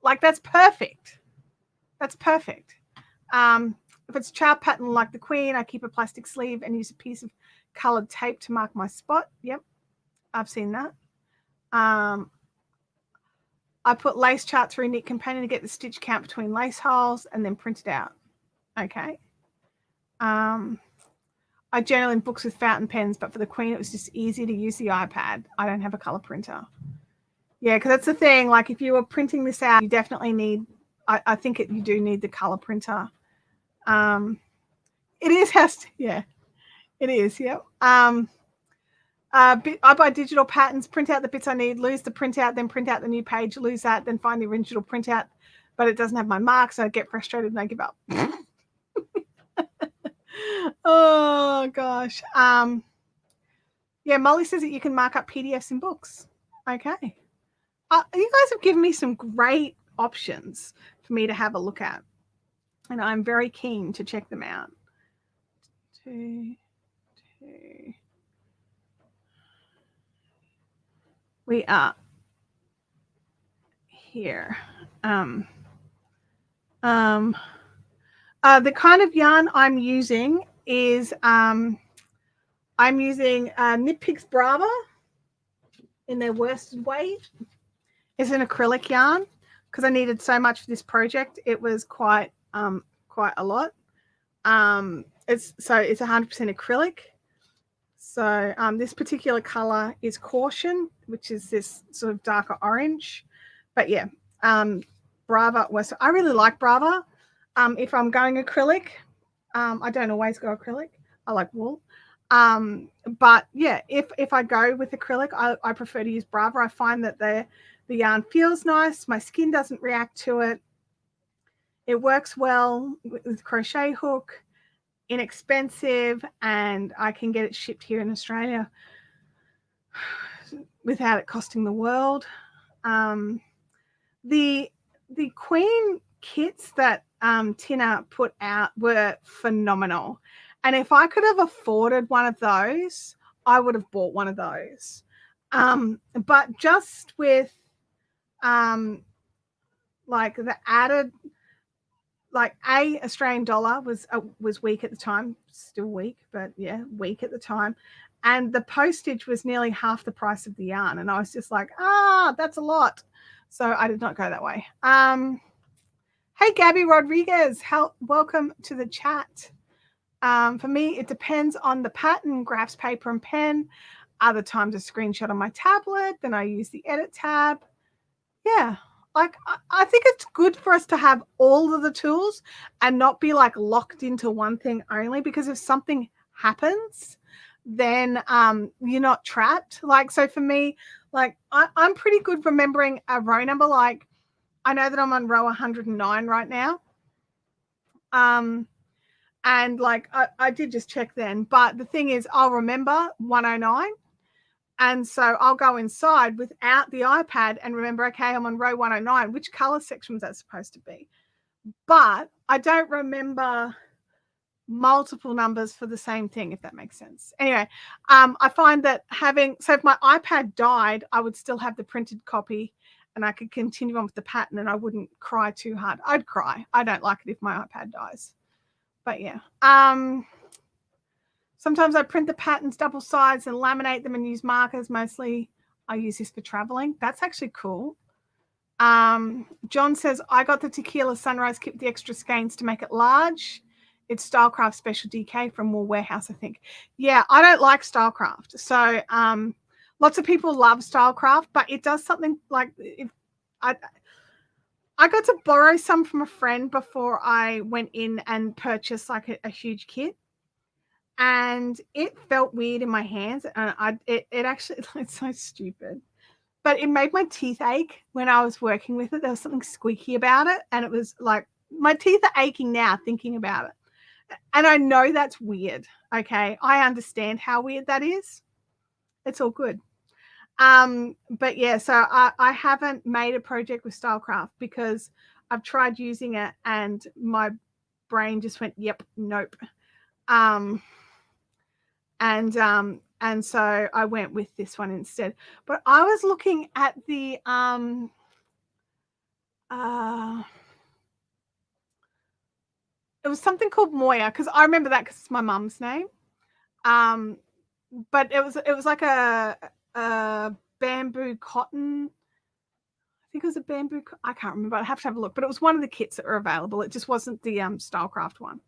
Like, that's perfect. That's perfect. If it's a child pattern like the Queen, I keep a plastic sleeve and use a piece of colored tape to mark my spot. Yep, I've seen that. I put lace chart through Knit Companion to get the stitch count between lace holes and then print it out. Okay. I journal in books with fountain pens, but for the Queen, it was just easy to use the iPad. I don't have a color printer. Yeah, because that's the thing. Like, if you were printing this out, you definitely need, I think you do need the color printer. It is, yeah, it is, yeah. I buy digital patterns, print out the bits I need, lose the printout, then print out the new page, lose that, then find the original printout, but it doesn't have my mark, so I get frustrated and I give up. Oh gosh. Yeah, Molly says that you can mark up PDFs in books. Okay. You guys have given me some great options for me to have a look at, and I'm very keen to check them out. 2, 2. We are here. The kind of yarn I'm using is I'm using Knit Picks Brava in their worsted weight. It's an acrylic yarn because I needed so much for this project. It was quite a lot. It's 100% acrylic. So this particular color is Caution, which is this sort of darker orange. But yeah, Brava was. I really like Brava. If I'm going acrylic, I don't always go acrylic. I like wool. But yeah, if I go with acrylic, I prefer to use Brava. I find that the yarn feels nice. My skin doesn't react to it. It works well with crochet hook, inexpensive, and I can get it shipped here in Australia without it costing the world. The Queen kits that Tina put out were phenomenal. And if I could have afforded one of those, I would have bought one of those. But just with like the added, like Australian dollar was weak at the time, still weak, but yeah, weak at the time. And the postage was nearly half the price of the yarn. And I was just like, that's a lot. So I did not go that way. Hey, Gabby Rodriguez, welcome to the chat. For me, it depends on the pattern, graphs, paper, and pen. Other times a screenshot on my tablet, then I use the edit tab. Yeah, like I think it's good for us to have all of the tools and not be like locked into one thing only, because if something happens, then you're not trapped. Like, so for me, like I'm pretty good remembering a row number. Like, I know that I'm on row 109 right now. And like I did just check then, but the thing is I'll remember 109. And so I'll go inside without the iPad and remember, okay, I'm on row 109. Which color section was that supposed to be? But I don't remember multiple numbers for the same thing, if that makes sense. Anyway, I find that so if my iPad died, I would still have the printed copy and I could continue on with the pattern and I wouldn't cry too hard. I'd cry. I don't like it if my iPad dies. But yeah. Sometimes I print the patterns double sides and laminate them and use markers. Mostly I use this for traveling. That's actually cool. John says, I got the Tequila Sunrise kit with the extra skeins to make it large. It's Stylecraft Special DK from Wool Warehouse, I think. Yeah, I don't like Stylecraft. So lots of people love Stylecraft, but it does something like if I got to borrow some from a friend before I went in and purchased like a huge kit. And it felt weird in my hands. And it actually, it's so stupid. But it made my teeth ache when I was working with it. There was something squeaky about it. And it was like, my teeth are aching now thinking about it. And I know that's weird. Okay. I understand how weird that is. It's all good. But yeah, so I haven't made a project with Stylecraft because I've tried using it and my brain just went, yep, nope. And so I went with this one instead. But I was looking at the it was something called Moya, because I remember that because it's my mum's name. But it was like a bamboo cotton. I think it was a bamboo. I can't remember. I have to have a look. But it was one of the kits that were available. It just wasn't the Stylecraft one.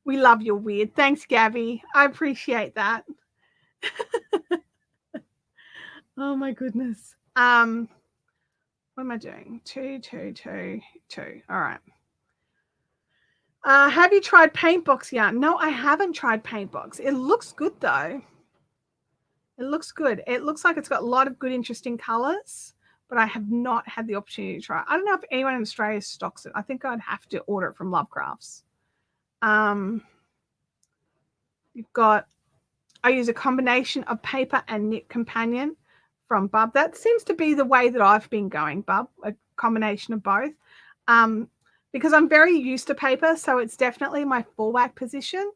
We love your weird. Thanks, Gabby. I appreciate that. Oh my goodness. What am I doing? 2, 2, 2, 2. All right. Have you tried Paintbox yarn? No, I haven't tried Paintbox. It looks good though. It looks good. It looks like it's got a lot of good, interesting colors, but I have not had the opportunity to try. I don't know if anyone in Australia stocks it. I think I'd have to order it from Lovecrafts. You've got, I use a combination of paper and knit companion from Bub. That seems to be the way that I've been going, Bub, a combination of both. Because I'm very used to paper, so it's definitely my fallback position.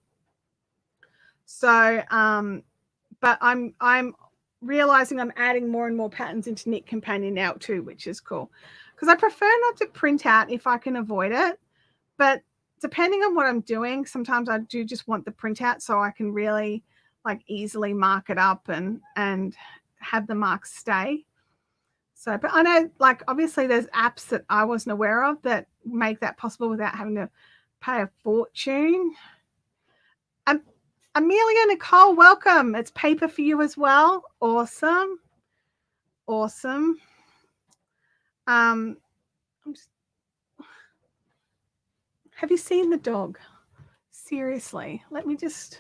So, but I'm realizing I'm adding more and more patterns into Knit Companion now too, which is cool. Because I prefer not to print out if I can avoid it. But depending on what I'm doing, sometimes I do just want the printout so I can really like easily mark it up and have the marks stay. So, but I know like obviously there's apps that I wasn't aware of that make that possible without having to pay a fortune. Amelia Nicole, welcome. It's paper for you as well. Awesome. Awesome. Have you seen the dog? Seriously, I'm just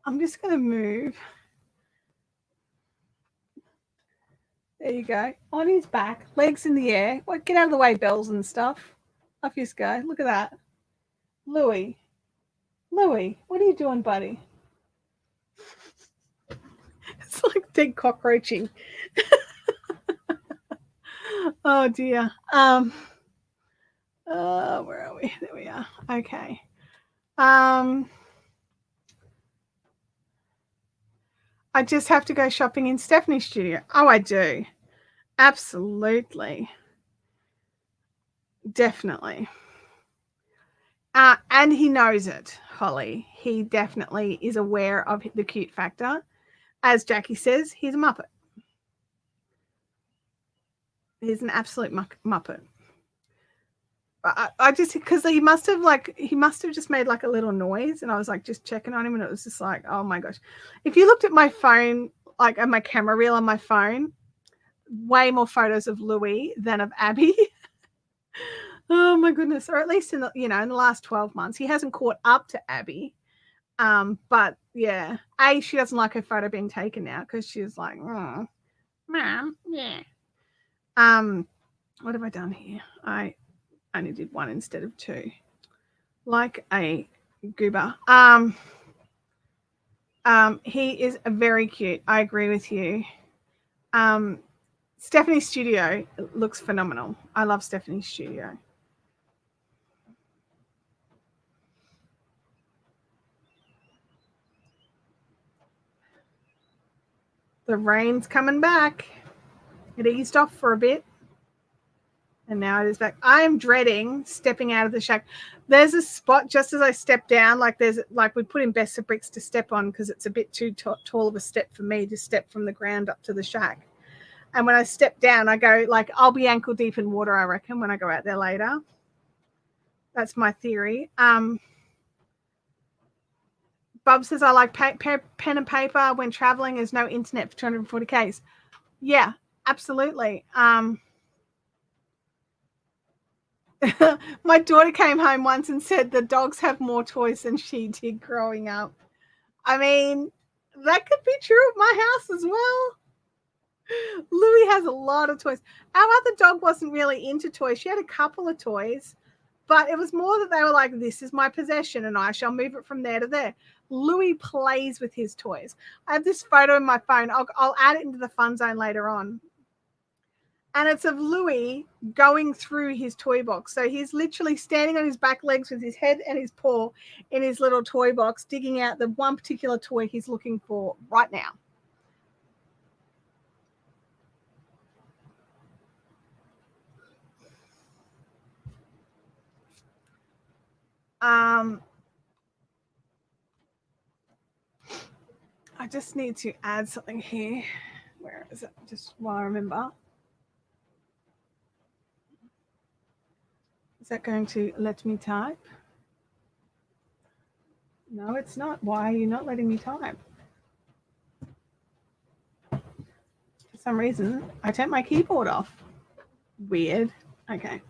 going to move. There you go. On his back, legs in the air. What? Get out of the way, bells and stuff. Off you go. Look at that. Louie, what are you doing, buddy? It's like dead cockroaching. Oh dear. Where are we? There we are. Okay. I just have to go shopping in Stephanie's studio. Oh, I do. Absolutely. Definitely. And he knows it, Holly. He definitely is aware of the cute factor. As Jackie says, he's a Muppet. He's an absolute Muppet. I just, because he must have just made like a little noise, and I was like just checking on him, and it was just like, oh my gosh. If you looked at my phone, like at my camera reel on my phone, way more photos of Louis than of Abby. Oh my goodness. Or at least in the, in the last 12 months. He hasn't caught up to Abby. But yeah, she doesn't like her photo being taken now because she's like, oh, Mom, yeah. What have I done here? I only did one instead of two. Like a goober. He is very cute. I agree with you. Stephanie's studio looks phenomenal. I love Stephanie's studio. The rain's coming back. It eased off for a bit. And now it is back. I am dreading stepping out of the shack. There's a spot just as I step down, like we put in Best of Bricks to step on because it's a bit too tall of a step for me to step from the ground up to the shack. And when I step down, I go like I'll be ankle deep in water, I reckon, when I go out there later. That's my theory. Bob says I like pen and paper when traveling. There's no internet for 240 Ks. Yeah, absolutely. My daughter came home once and said the dogs have more toys than she did growing up. I mean, that could be true at my house as well. Louie has a lot of toys. Our other dog wasn't really into toys. She had a couple of toys, but it was more that they were like, this is my possession and I shall move it from there to there. Louie plays with his toys. I have this photo in my phone. I'll add it into the fun zone later on. And it's of Louie going through his toy box. So he's literally standing on his back legs with his head and his paw in his little toy box, digging out the one particular toy he's looking for right now. I just need to add something here. Where is it? Just while I remember. Is that going to let me type? No, it's not. Why are you not letting me type? For some reason, I turned my keyboard off. Weird. Okay.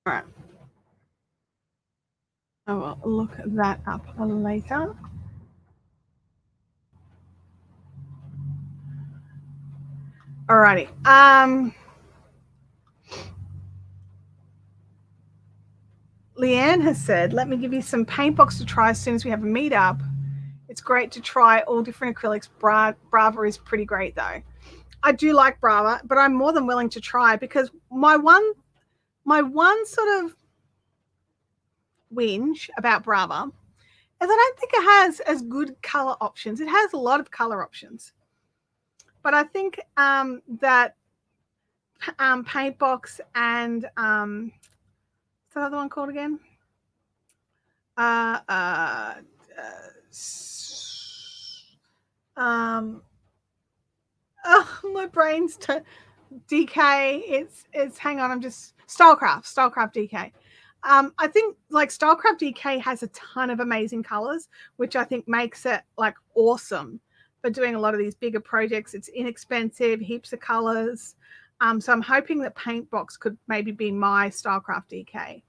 All right. I will look that up later. Alrighty. Leanne has said, let me give you some paint box to try as soon as we have a meetup. It's great to try all different acrylics. Brava is pretty great though. I do like Brava, but I'm more than willing to try because my one sort of whinge about Brava is I don't think it has as good color options. It has a lot of color options, but I think that Paintbox and what's the other one called again? Oh, my brain's DK. It's hang on. I'm just Stylecraft DK. I think like Stylecraft DK has a ton of amazing colors, which I think makes it like awesome for doing a lot of these bigger projects. It's inexpensive, heaps of colors. So I'm hoping that Paintbox could maybe be my Stylecraft DK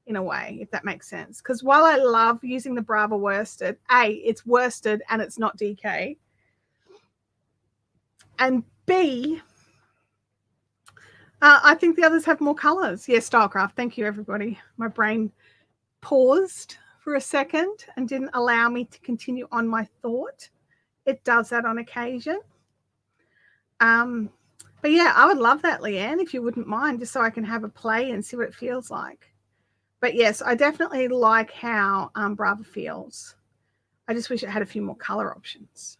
in a way, if that makes sense. Because while I love using the Brava worsted, it's worsted and it's not DK. And B, I think the others have more colors. Yes, Stylecraft. Thank you, everybody. My brain paused for a second and didn't allow me to continue on my thought. It does that on occasion. But yeah, I would love that, Leanne, if you wouldn't mind, just so I can have a play and see what it feels like. But yes, I definitely like how Brava feels. I just wish it had a few more color options.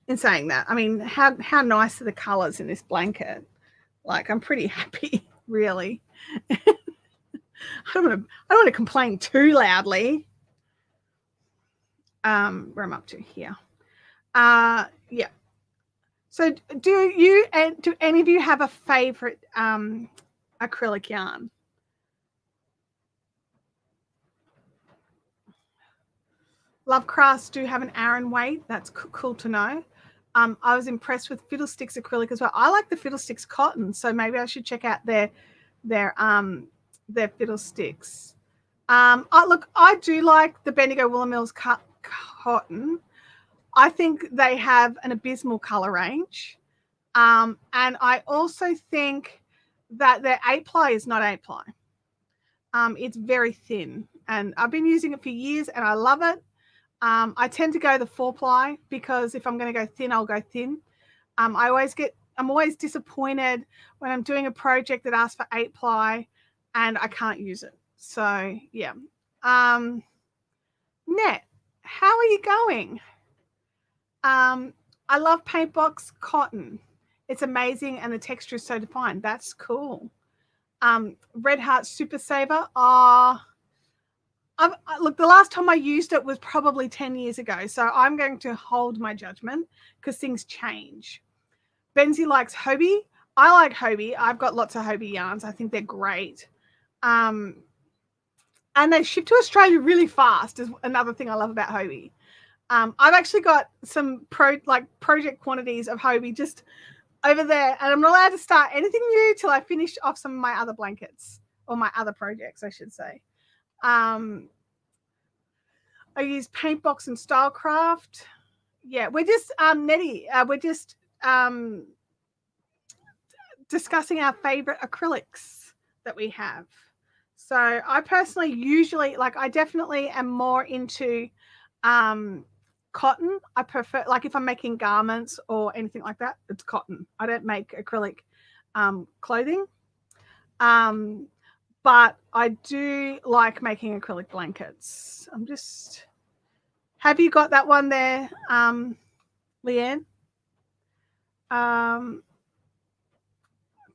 In saying that, I mean, how nice are the colors in this blanket? Like, I'm pretty happy, really. I don't want to complain too loudly. Where I'm up to here. Yeah. So do any of you have a favorite acrylic yarn? Lovecrafts do have an Aran weight. That's cool to know. I was impressed with Fiddlesticks acrylic as well. I like the Fiddlesticks cotton, so maybe I should check out their Fiddlesticks. Look, I do like the Bendigo Woolen Mills cotton. I think they have an abysmal color range. And I also think that their 8-ply is not 8-ply. It's very thin, and I've been using it for years and I love it. I tend to go the 4-ply because if I'm going to go thin, I'll go thin. I'm always disappointed when I'm doing a project that asks for 8-ply and I can't use it. So yeah. Net, how are you going? I love Paintbox cotton. It's amazing and the texture is so defined. That's cool. Red Heart Super Saver. Look, the last time I used it was probably 10 years ago, so I'm going to hold my judgment because things change. Benzie likes Hobie. I like Hobie. I've got lots of Hobie yarns. I think they're great. And they ship to Australia really fast is another thing I love about Hobie. I've actually got some project quantities of Hobie just over there, and I'm not allowed to start anything new till I finish off some of my other blankets or my other projects, I should say. I use Paintbox and Stylecraft. Yeah, we're just Nettie. We're just discussing our favorite acrylics that we have. So I personally usually I definitely am more into cotton. I prefer, like, if I'm making garments or anything like that, it's cotton. I don't make acrylic clothing. But I do like making acrylic blankets. Have you got that one there, Leanne?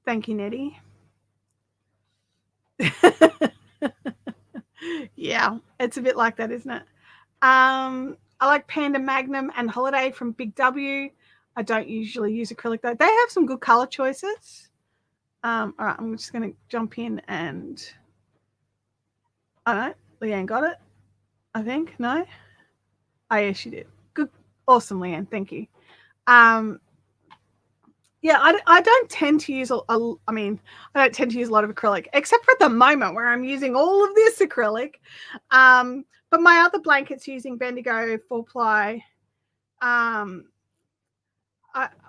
Thank you, Nettie. Yeah, it's a bit like that, isn't it? I like Panda Magnum and Holiday from Big W. I don't usually use acrylic though. They have some good color choices. All right, I'm just going to jump in and I don't know. Leanne got it, I think. No? Oh, yeah, she did. Good. Awesome, Leanne. Thank you. Yeah, I don't tend to use I don't tend to use a lot of acrylic, except for the moment where I'm using all of this acrylic. But my other blanket's using Bendigo 4-ply.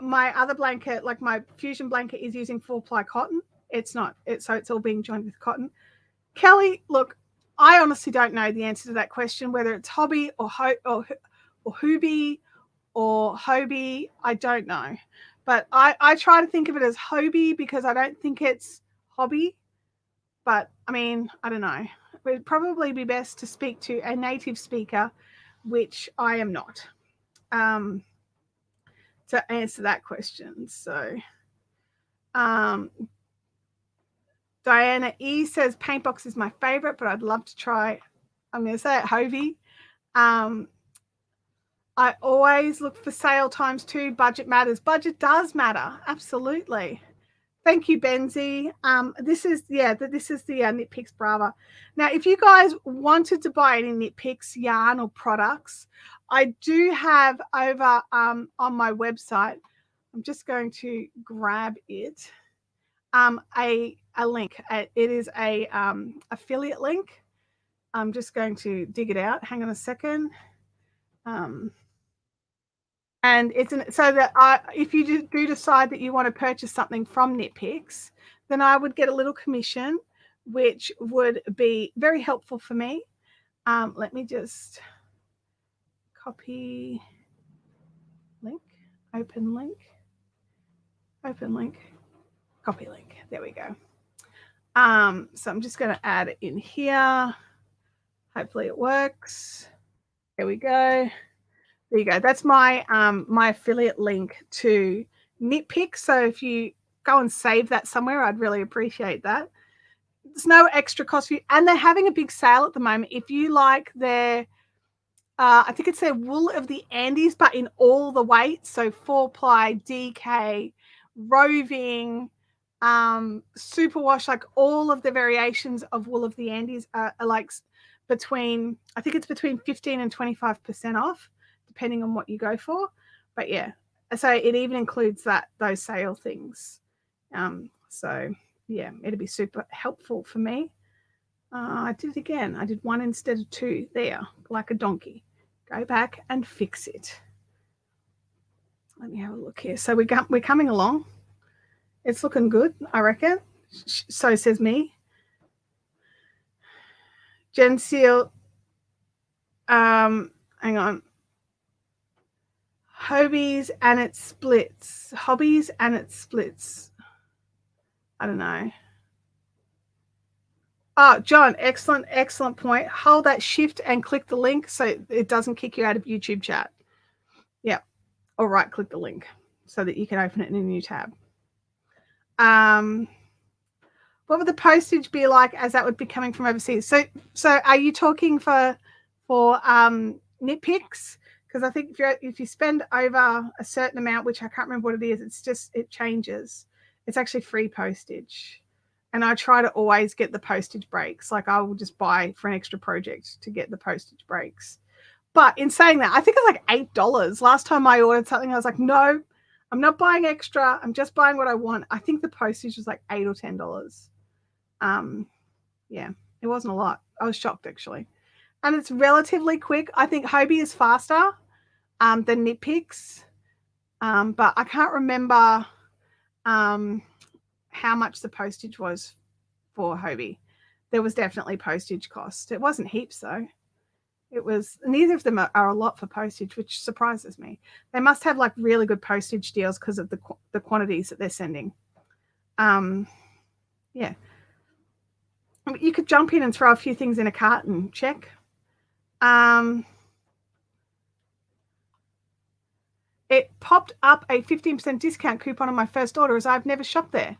My other blanket, like my fusion blanket, is using 4-ply cotton. So it's all being joined with cotton. Kelly, look, I honestly don't know the answer to that question, whether it's hobby or Hobie or Hobie. I don't know. But I try to think of it as Hobie because I don't think it's hobby. But, I mean, I don't know. It would probably be best to speak to a native speaker, which I am not, to answer that question. So, Diana E says Paintbox is my favorite, but I'd love to try, I'm going to say it, Hobie. I always look for sale times too. Budget matters. Budget does matter. Absolutely. Thank you, Benzie. This is the Knit Picks Brava. Now, if you guys wanted to buy any Knit Picks yarn or products, I do have over on my website. I'm just going to grab it. A link. It is a affiliate link. I'm just going to dig it out. Hang on a second. And it's so that if you do decide that you want to purchase something from Knit Picks, then I would get a little commission, which would be very helpful for me. Let me just copy link, open link, copy link. There we go. So I'm just going to add it in here. Hopefully it works. There we go. There you go. That's my my affiliate link to Knit Picks. So if you go and save that somewhere, I'd really appreciate that. There's no extra cost for you. And they're having a big sale at the moment. If you like their, I think it's their Wool of the Andes, but in all the weights. So 4-ply, DK, roving, superwash, like all of the variations of Wool of the Andes are like between 15 and 25% off, depending on what you go for. But yeah, so it even includes those sale things. So yeah, it'd be super helpful for me. I did it again. I did one instead of two there, like a donkey. Go back and fix it. Let me have a look here. So we're coming along. It's looking good, I reckon. So says me. Jen Seal. Hang on. Hobbies and it splits. Hobbies and it splits. I don't know. Oh, John, excellent point. Hold that shift and click the link so it doesn't kick you out of YouTube chat. Yeah. or right click the link so that you can open it in a new tab. What would the postage be like as that would be coming from overseas? So are you talking for knit picks? Because I think if you spend over a certain amount, which I can't remember what it is, it changes. It's actually free postage. And I try to always get the postage breaks. Like I will just buy for an extra project to get the postage breaks. But in saying that, I think it's like $8. Last time I ordered something, I was like, no, I'm not buying extra. I'm just buying what I want. I think the postage was like $8 or $10. Yeah, it wasn't a lot. I was shocked actually. And it's relatively quick. I think Hobie is faster than Knit Picks. But I can't remember how much the postage was for Hobie. There was definitely postage cost. It wasn't heaps though. It was, neither of them are a lot for postage, which surprises me. They must have like really good postage deals because of the quantities that they're sending. Yeah. You could jump in and throw a few things in a cart and check. It popped up a 15% discount coupon on my first order as I've never shopped there.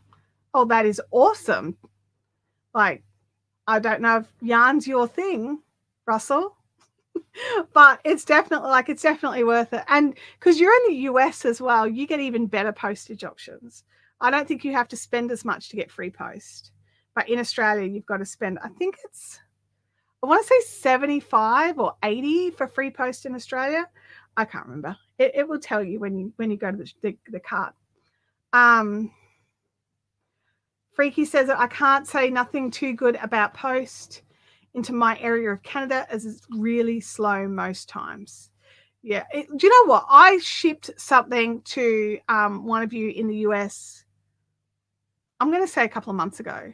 Oh, that is awesome. Like, I don't know if yarn's your thing, Russell, but it's definitely worth it. And because you're in the US as well, you get even better postage options. I don't think you have to spend as much to get free post. But in Australia, you've got to spend, I want to say 75 or 80 for free post in Australia. I can't remember. It will tell you when you go to the cart. Freaky says that I can't say nothing too good about post into my area of Canada as it's really slow most times. Yeah. Do you know what? I shipped something to one of you in the US, I'm going to say a couple of months ago,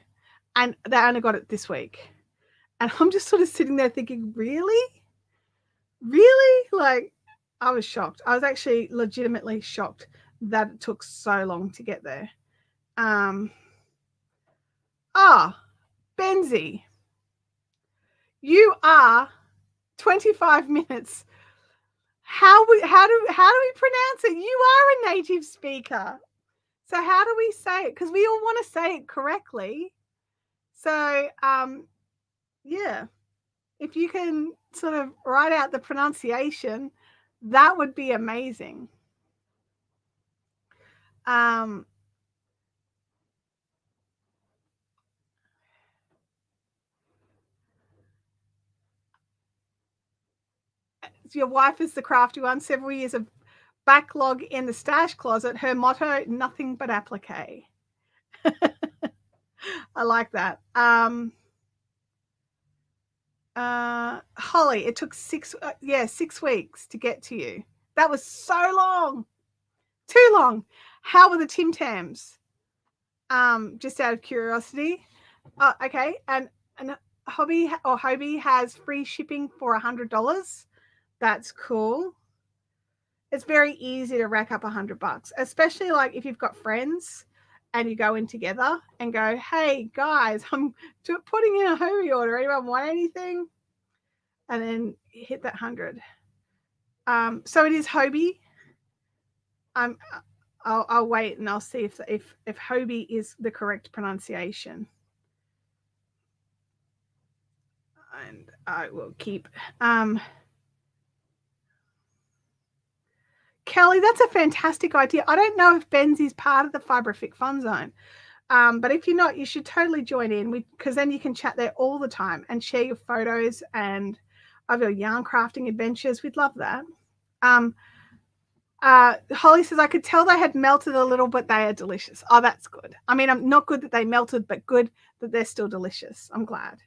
and they only got it this week. And I'm just sort of sitting there thinking, really? Really? Like, I was shocked. I was actually legitimately shocked that it took so long to get there. Benzie, you are 25 minutes. How do we pronounce it? You are a native speaker. So how do we say it? Because we all want to say it correctly. So, yeah, if you can sort of write out the pronunciation, that would be amazing. Your wife is the crafty one. Several years of backlog in the stash closet. Her motto, nothing but applique. I like that. Holly, it took 6 weeks to get to you. That was so long. Too long. How were the Tim Tams? Just out of curiosity. Okay. And Hobie has free shipping for $100. That's cool. It's very easy to rack up $100, especially like if you've got friends and you go in together and go, hey guys, I'm putting in a Hobie order. Anyone want anything? And then hit that 100. So it is Hobie. I'll wait and I'll see if Hobie is the correct pronunciation. And I will keep. Kelly, that's a fantastic idea. I don't know if Benzie's part of the Fiberific Fun Zone. But if you're not, you should totally join in because then you can chat there all the time and share your photos and of your yarn crafting adventures. We'd love that. Holly says, I could tell they had melted a little, but they are delicious. Oh, that's good. I mean, I'm not good that they melted, but good that they're still delicious. I'm glad.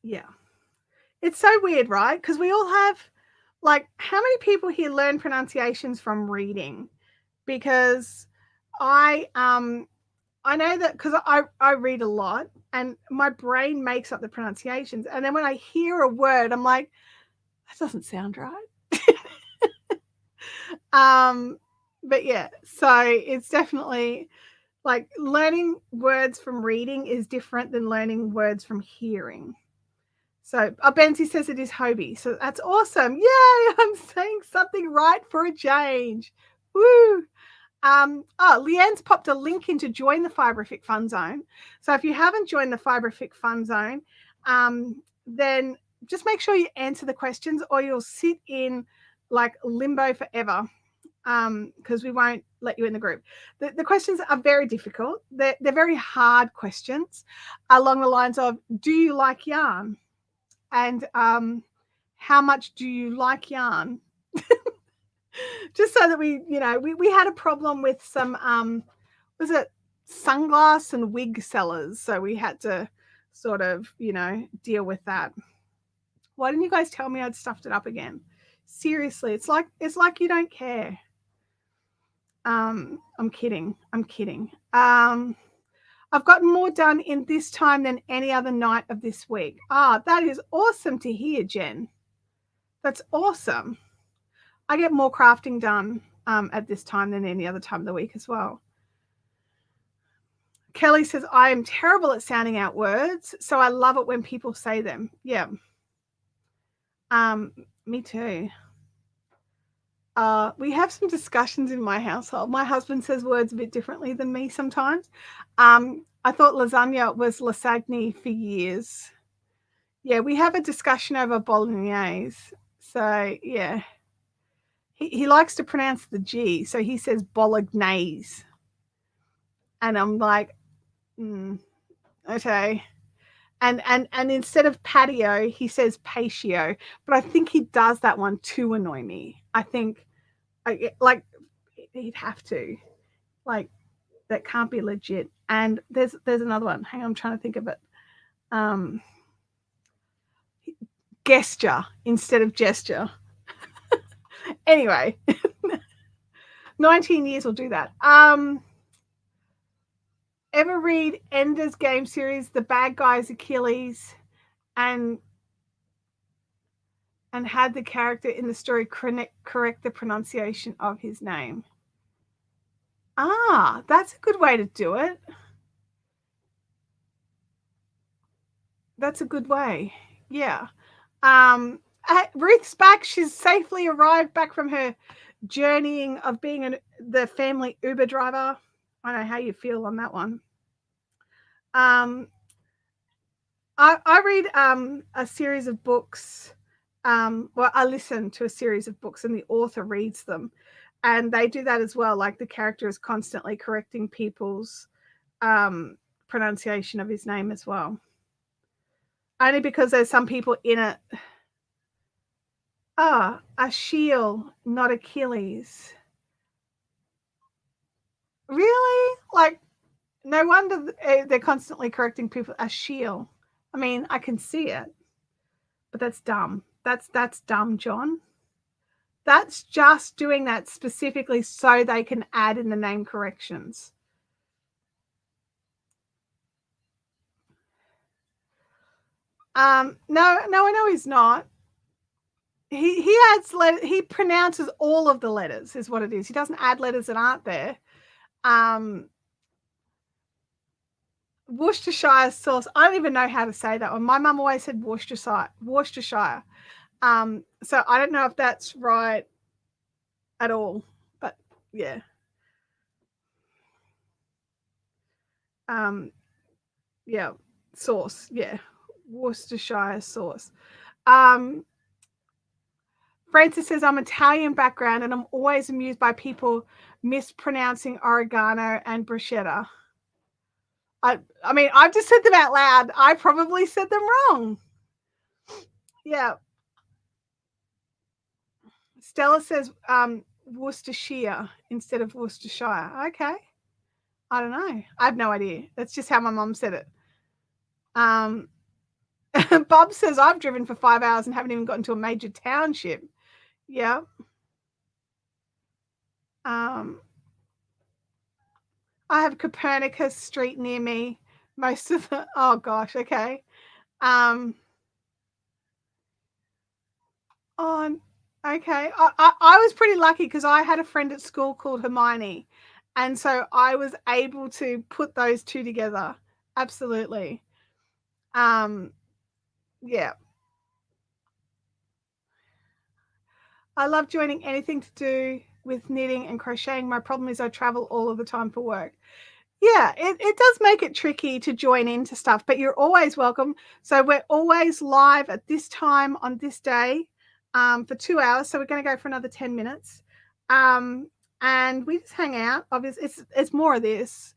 Yeah. It's so weird, right? Because we all have, like, how many people here learn pronunciations from reading? Because I know that because I read a lot and my brain makes up the pronunciations. And then when I hear a word, I'm like, that doesn't sound right. But yeah, so it's definitely like learning words from reading is different than learning words from hearing. So Benzie says it is Hobie. So that's awesome. Yay! I'm saying something right for a change. Woo! Leanne's popped a link in to join the Fiberific Fun Zone. So if you haven't joined the Fiberific Fun Zone, then just make sure you answer the questions or you'll sit in like limbo forever, because we won't let you in the group. The questions are very difficult. They're very hard questions along the lines of, do you like yarn? And how much do you like yarn? Just so that we had a problem with some was it sunglass and wig sellers, so we had to sort of deal with that. Why didn't you guys tell me I'd stuffed it up again? Seriously, it's like you don't care. I'm kidding. I've gotten more done in this time than any other night of this week. That is awesome to hear, Jen. That's awesome. I get more crafting done at this time than any other time of the week as well. Kelly says, I am terrible at sounding out words, so I love it when people say them. Yeah. Me too. We have some discussions in my household. My husband says words a bit differently than me sometimes. I thought lasagna was lasagne for years. Yeah, we have a discussion over bolognese. So, yeah. He likes to pronounce the G, so he says bolognese. And I'm like, okay. And instead of patio, he says patio. But I think he does that one to annoy me. I think, like, he'd have to. Like, that can't be legit. And there's another one. Hang on, I'm trying to think of it. Gesture instead of gesture. Anyway, 19 years will do that. Ever read Ender's Game series, The Bad Guy's Achilles, and had the character in the story correct the pronunciation of his name? That's a good way to do it. That's a good way. Yeah. Ruth's back. She's safely arrived back from her journeying of being the family Uber driver. I know how you feel on that one. I read a series of books. I listen to a series of books and the author reads them. And they do that as well. Like the character is constantly correcting people's pronunciation of his name as well. Only because there's some people in it. Achille, not Achilles. Really? Like, no wonder they're constantly correcting people. Achille. I mean, I can see it, but that's dumb. That's dumb, John. That's just doing that specifically so they can add in the name corrections. No, I know he's not. He adds he pronounces all of the letters is what it is. He doesn't add letters that aren't there. Worcestershire sauce. I don't even know how to say that one. My mum always said Worcestershire. So I don't know if that's right at all, but yeah. Yeah, sauce. Yeah, Worcestershire sauce. Francis says, I'm Italian background and I'm always amused by people mispronouncing oregano and bruschetta. I mean, I've just said them out loud. I probably said them wrong. Yeah. Stella says Worcestershire instead of Worcestershire. Okay. I don't know. I have no idea. That's just how my mom said it. Bob says, I've driven for 5 hours and haven't even gotten to a major township. Yeah. I have Copernicus Street near me. Most of the, oh gosh, okay. Okay. I was pretty lucky because I had a friend at school called Hermione. And so I was able to put those two together. Absolutely. Yeah. I love joining anything to do with knitting and crocheting. My problem is I travel all of the time for work. Yeah, it does make it tricky to join into stuff, but you're always welcome. So we're always live at this time on this day for 2 hours. So we're going to go for another 10 minutes. And we just hang out. Obviously, it's more of this.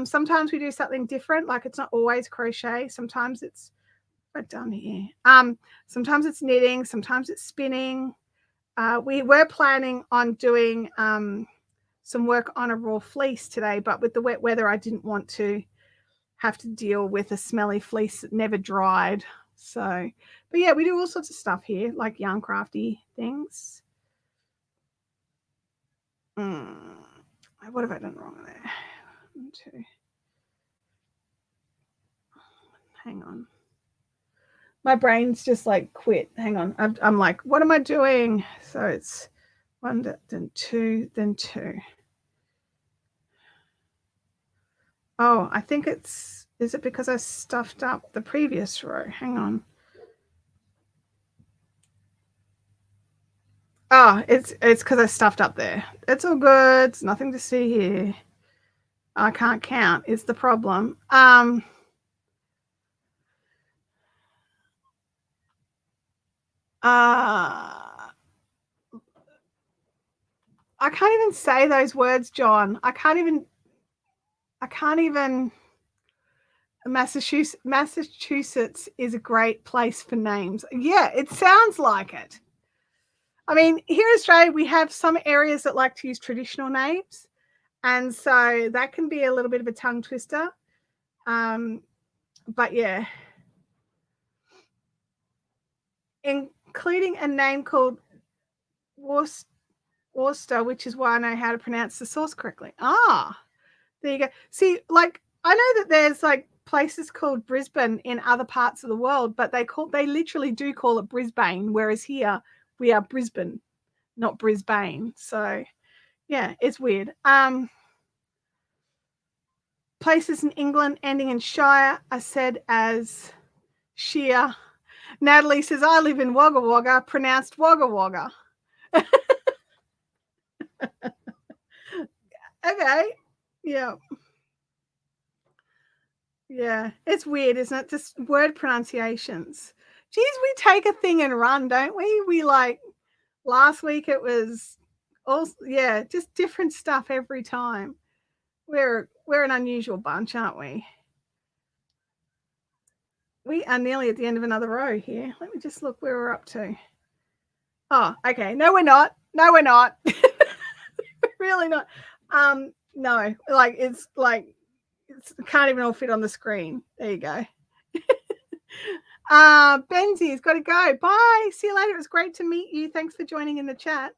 Sometimes we do something different. Like it's not always crochet. Sometimes it's right down here. Sometimes it's knitting. Sometimes it's spinning. We were planning on doing some work on a raw fleece today, but with the wet weather, I didn't want to have to deal with a smelly fleece that never dried. So, but yeah, we do all sorts of stuff here, like yarn crafty things. What have I done wrong there? 1, 2. Hang on. My brain's just like quit. Hang on. I'm like, what am I doing? So it's 1, then 2, then 2. Oh, I think is it because I stuffed up the previous row? Hang on. Oh, it's because I stuffed up there. It's all good. It's nothing to see here. I can't count is the problem. I can't even say those words, John. I can't even Massachusetts is a great place for names. Yeah, it sounds like it. I mean, here in Australia, we have some areas that like to use traditional names. And so that can be a little bit of a tongue twister. But yeah. Including a name called Worcester, which is why I know how to pronounce the source correctly. Ah, there you go. See, like, I know that there's like places called Brisbane in other parts of the world, but they literally do call it Brisbane, whereas here we are Brisbane, not Brisbane. So yeah, it's weird. Places in England ending in shire are said as sheer. Natalie says, I live in Wagga Wagga, pronounced Wagga Wagga. Okay. Yeah. Yeah. It's weird, isn't it? Just word pronunciations. Geez, we take a thing and run, don't we? We like last week it was all just different stuff every time. We're an unusual bunch, aren't we? We are nearly at the end of another row here. Let me just look where we're up to. Oh, okay. No, we're not. No, we're not. Really not. No, like it's can't even all fit on the screen. There you go. Benzi's got to go. Bye. See you later. It was great to meet you. Thanks for joining in the chat.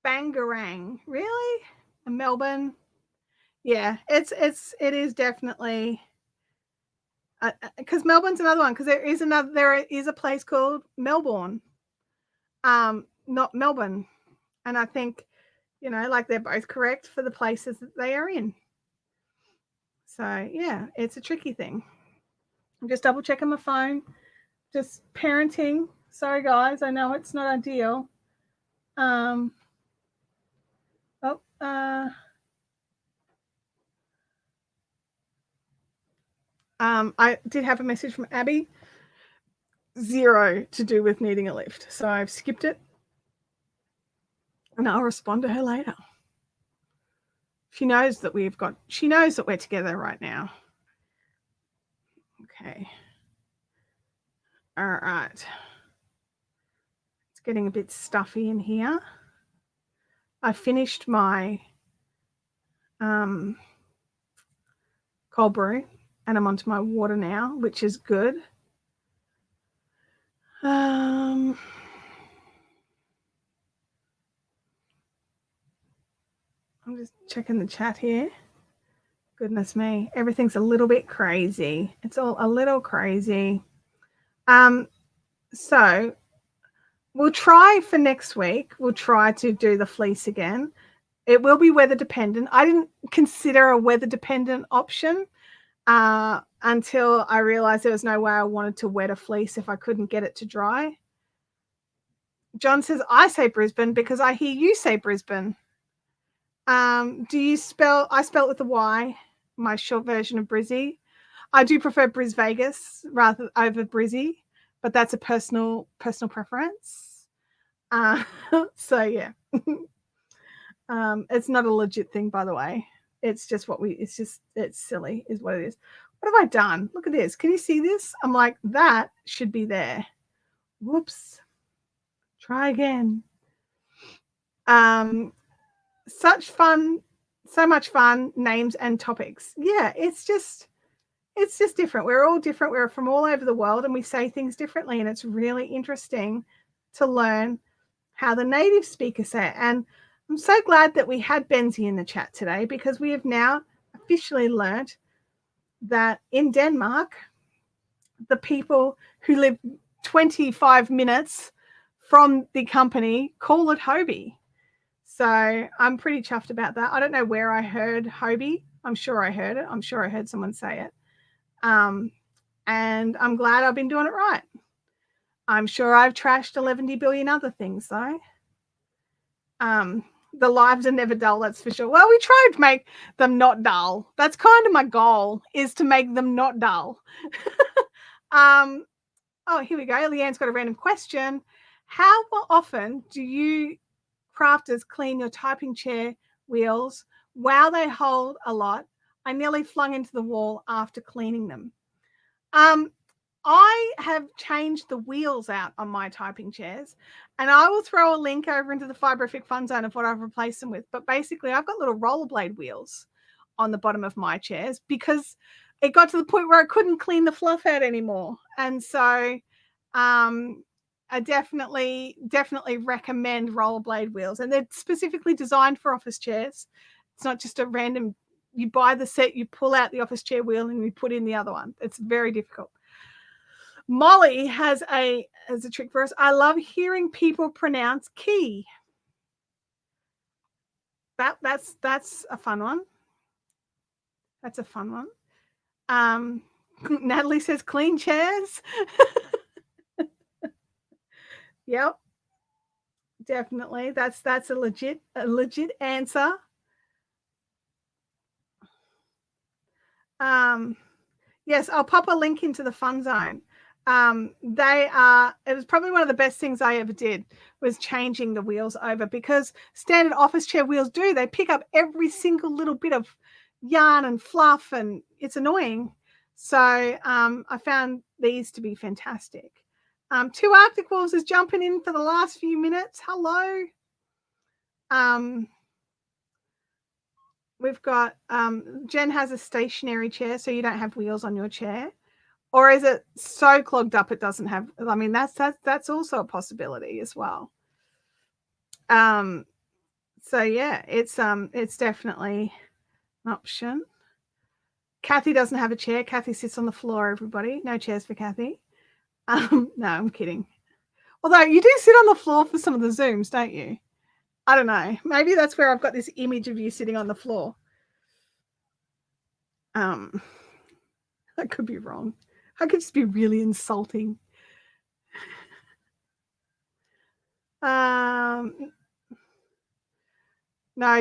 Bangarang. Really? In Melbourne? Yeah, it is definitely because Melbourne's another one because there is a place called Melbourne, not Melbourne, and I think like they're both correct for the places that they are in. So yeah, it's a tricky thing. I'm just double checking my phone. Just parenting. Sorry guys, I know it's not ideal. I did have a message from Abby. 0 to do with needing a lift. So I've skipped it. And I'll respond to her later. She knows that we're together right now. Okay. All right. It's getting a bit stuffy in here. I finished my cold brew and I'm onto my water now, which is good. I'm just checking the chat here. Goodness me, everything's a little bit crazy. It's all a little crazy. So we'll try for next week. We'll try to do the fleece again. It will be weather dependent. I didn't consider a weather dependent option until I realized there was no way I wanted to wet a fleece if I couldn't get it to dry. John says, I say Brisbane because I hear you say Brisbane. Do you spell? I spell it with a Y, my short version of Brizzy. I do prefer Bris Vegas rather over Brizzy, but that's a personal preference. So yeah. It's not a legit thing, by the way. It's just it's silly is what it is. What have I done? Look at this. Can you see this? I'm like, that should be there. Whoops. Try again. Such fun, so much fun, names and topics. Yeah, it's just different. We're all different. We're from all over the world and we say things differently. And it's really interesting to learn how the native speakers say it. And I'm so glad that we had Benzie in the chat today because we have now officially learned that in Denmark, the people who live 25 minutes from the company call it Hobie. So I'm pretty chuffed about that. I don't know where I heard Hobie. I'm sure I heard it. I'm sure I heard someone say it. And I'm glad I've been doing it right. I'm sure I've trashed 11 billion other things though. The lives are never dull, that's for sure. Well, we try to make them not dull. That's kind of my goal, is to make them not dull. Oh, here we go. Leanne's got a random question. How often do you crafters clean your typing chair wheels? Wow, they hold a lot. I nearly flung into the wall after cleaning them. I have changed the wheels out on my typing chairs, and I will throw a link over into the Fiberific Fun Zone of what I've replaced them with. But basically, I've got little rollerblade wheels on the bottom of my chairs because it got to the point where I couldn't clean the fluff out anymore. And so I definitely recommend rollerblade wheels. And they're specifically designed for office chairs. It's not just a random, you buy the set, you pull out the office chair wheel and you put in the other one. It's very difficult. Molly has a trick for us. I love hearing people pronounce key. That's a fun one. That's a fun one. Natalie says clean chairs. Yep. Definitely. That's a legit answer. Yes, I'll pop a link into the Fun Zone. It was probably one of the best things I ever did was changing the wheels over, because standard office chair wheels they pick up every single little bit of yarn and fluff, and it's annoying. So I found these to be fantastic. Two Arctic Wolves is jumping in for the last few minutes. Hello. We've got Jen has a stationary chair, so you don't have wheels on your chair. Or is it so clogged up it doesn't have? I mean, that's also a possibility as well. So yeah, it's definitely an option. Kathy doesn't have a chair. Kathy sits on the floor, everybody. No chairs for Kathy. No, I'm kidding. Although you do sit on the floor for some of the Zooms, don't you? I don't know. Maybe that's where I've got this image of you sitting on the floor. I could be wrong. I could just be really insulting. No,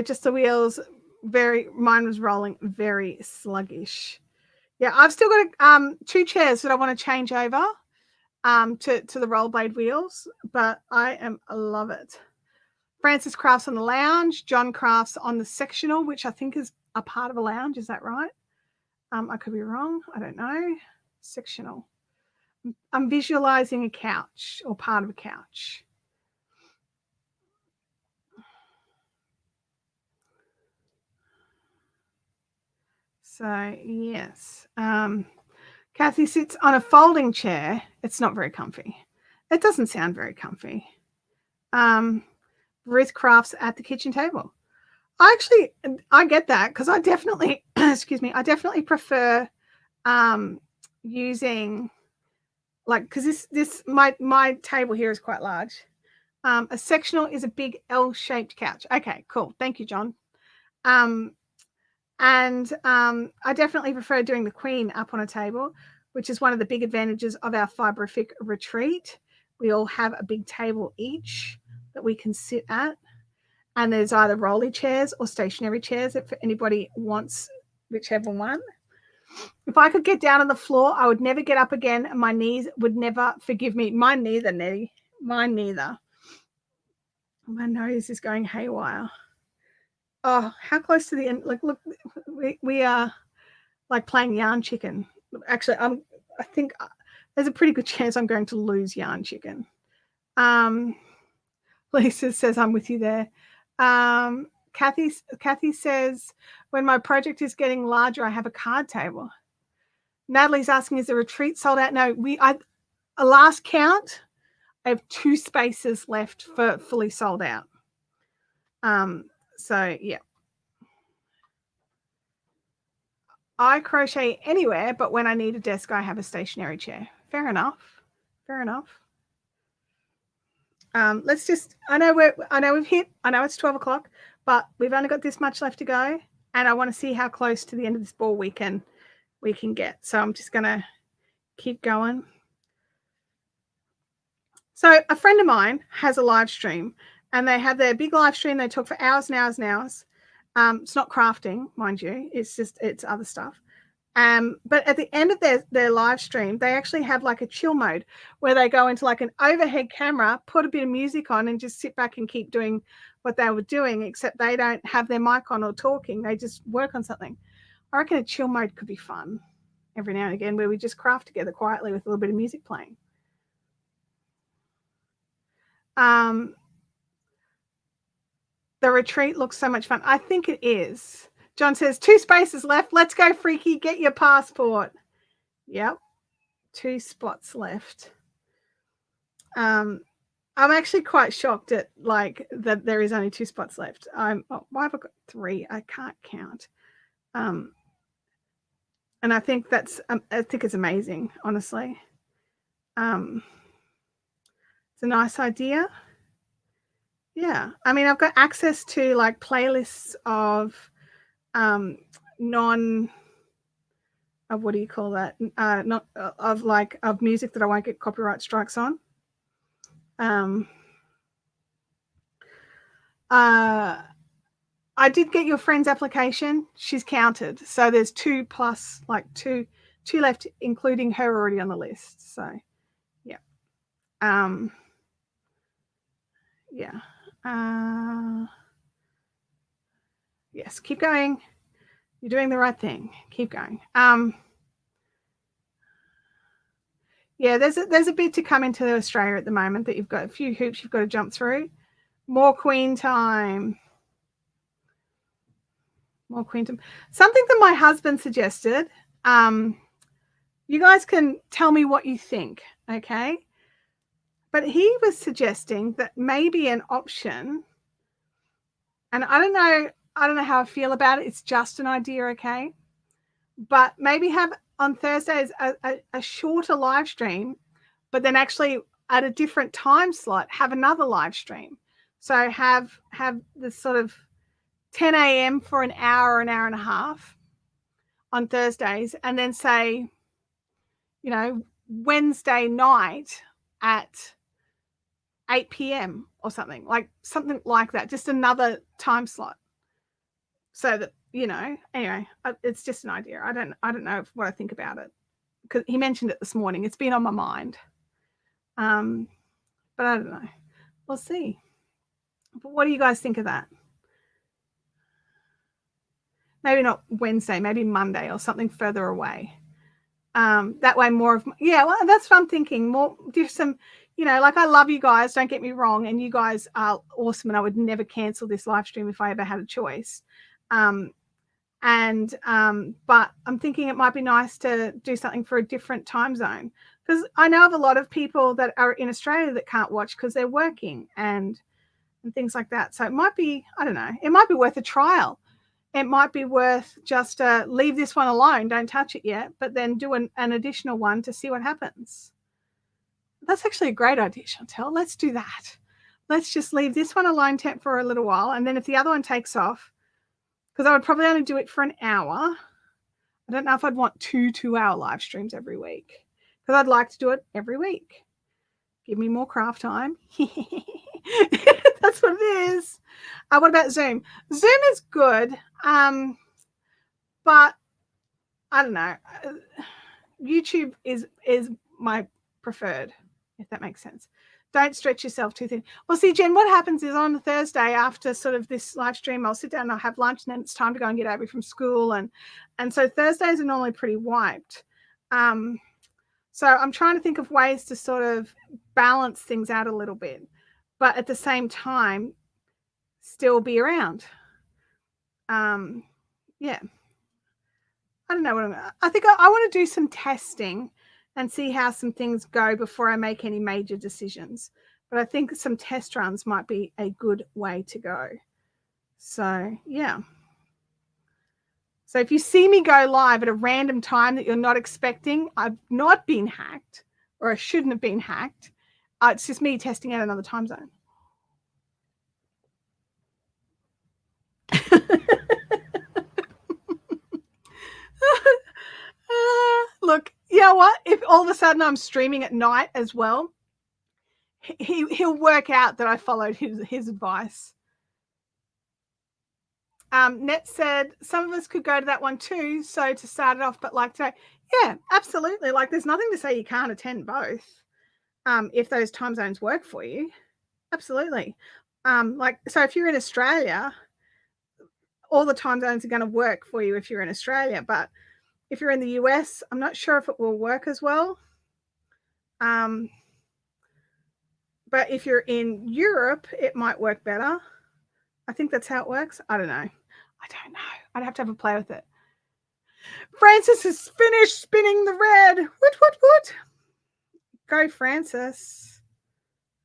just the wheels. Mine was rolling very sluggish. Yeah, I've still got 2 chairs that I want to change over to the rollerblade wheels, but I love it. Francis crafts on the lounge. John crafts on the sectional, which I think is a part of a lounge. Is that right? I could be wrong. I don't know. Sectional. I'm visualizing a couch or part of a couch. So, yes. Kathy sits on a folding chair. It's not very comfy. It doesn't sound very comfy. Ruth crafts at the kitchen table. I get that, because I definitely, I definitely prefer using, like, because my table here is quite large. A sectional is a big L-shaped couch. Okay, cool. Thank you, John. And I definitely prefer doing the queen up on a table, which is one of the big advantages of our Fiberific retreat. We all have a big table each that we can sit at. And there's either rolly chairs or stationary chairs if anybody wants whichever one. If I could get down on the floor, I would never get up again. And my knees would never forgive me. Mine neither, Nettie. Mine neither. My nose is going haywire. Oh, how close to the end? Like, look, we are like playing yarn chicken. Actually, I think there's a pretty good chance I'm going to lose yarn chicken. Lisa says I'm with you there. Kathy says, when my project is getting larger, I have a card table. Natalie's asking, is the retreat sold out? No, a last count, I have 2 spaces left for fully sold out. So yeah. I crochet anywhere, but when I need a desk, I have a stationary chair. Fair enough. Fair enough. Let's just, I know it's 12 o'clock, but we've only got this much left to go. And I want to see how close to the end of this ball we can get. So I'm just going to keep going. So a friend of mine has a live stream, and they have their big live stream. They talk for hours and hours and hours. It's not crafting, mind you. It's other stuff. But at the end of their live stream, they actually have like a chill mode where they go into like an overhead camera, put a bit of music on, and just sit back and keep doing what they were doing, except they don't have their mic on or talking. They just work on something. I reckon a chill mode could be fun every now and again, where we just craft together quietly with a little bit of music playing. The retreat looks so much fun. I think it is. John says 2 spaces left. Let's go, Freaky. Get your passport. Yep. 2 spots left. I'm actually quite shocked at like that there is only 2 spots left. Why have I got 3? I can't count. And I think it's amazing, honestly. It's a nice idea. Yeah. I mean, I've got access to like playlists of what do you call that? Not of music that I won't get copyright strikes on. I did get your friend's application. She's counted. So there's 2 plus, like two left, including her already on the list. So yeah. Yeah. Yes, keep going. You're doing the right thing. Keep going. Yeah, there's a bit to come into Australia at the moment that you've got a few hoops you've got to jump through. More queen time. More queen time. Something that my husband suggested. You guys can tell me what you think, okay? But he was suggesting that maybe an option, and I don't know how I feel about it. It's just an idea, okay? But maybe have on Thursdays a shorter live stream, but then actually at a different time slot, have another live stream. So have this sort of 10 a.m. for an hour and a half on Thursdays, and then say, Wednesday night at 8 p.m. or something like that, just another time slot. So that, anyway, it's just an idea. I don't know what I think about it, because he mentioned it this morning. It's been on my mind. But I don't know. We'll see. But what do you guys think of that? Maybe not Wednesday, maybe Monday or something further away. That way more of, well, that's what I'm thinking. More, give some, like, I love you guys, don't get me wrong, and you guys are awesome, and I would never cancel this live stream if I ever had a choice. But I'm thinking it might be nice to do something for a different time zone, because I know of a lot of people that are in Australia that can't watch because they're working and things like that. So it might be, I don't know, it might be worth a trial. It might be worth just leave this one alone, don't touch it yet, but then do an additional one to see what happens. That's actually a great idea, Chantel. Let's do that. Let's just leave this one alone for a little while, and then if the other one takes off, because I would probably only do it for an hour. I don't know if I'd want 2-hour live streams every week, because I'd like to do it every week. Give me more craft time. That's what it is. What about Zoom? Zoom is good, but I don't know. YouTube is my preferred, if that makes sense. Don't stretch yourself too thin. Well, see, Jen, what happens is on a Thursday after sort of this live stream, I'll sit down and I'll have lunch, and then it's time to go and get Abby from school. And so Thursdays are normally pretty wiped. So I'm trying to think of ways to sort of balance things out a little bit, but at the same time, still be around. Yeah. I don't know what I think I want to do some testing and see how some things go before I make any major decisions. But I think some test runs might be a good way to go. So, yeah. So if you see me go live at a random time that you're not expecting, I've not been hacked, or I shouldn't have been hacked. It's just me testing out another time zone. Look, you know what? If all of a sudden I'm streaming at night as well, he'll work out that I followed his advice. Net said some of us could go to that one too, so to start it off, but like today, yeah, absolutely. Like there's nothing to say you can't attend both if those time zones work for you. Absolutely. Like, so if you're in Australia, all the time zones are going to work for you if you're in Australia, but if you're in the US, I'm not sure if it will work as well. But if you're in Europe, it might work better. I think that's how it works. I don't know. I'd have to have a play with it. Francis has finished spinning the red. What? Go, Francis.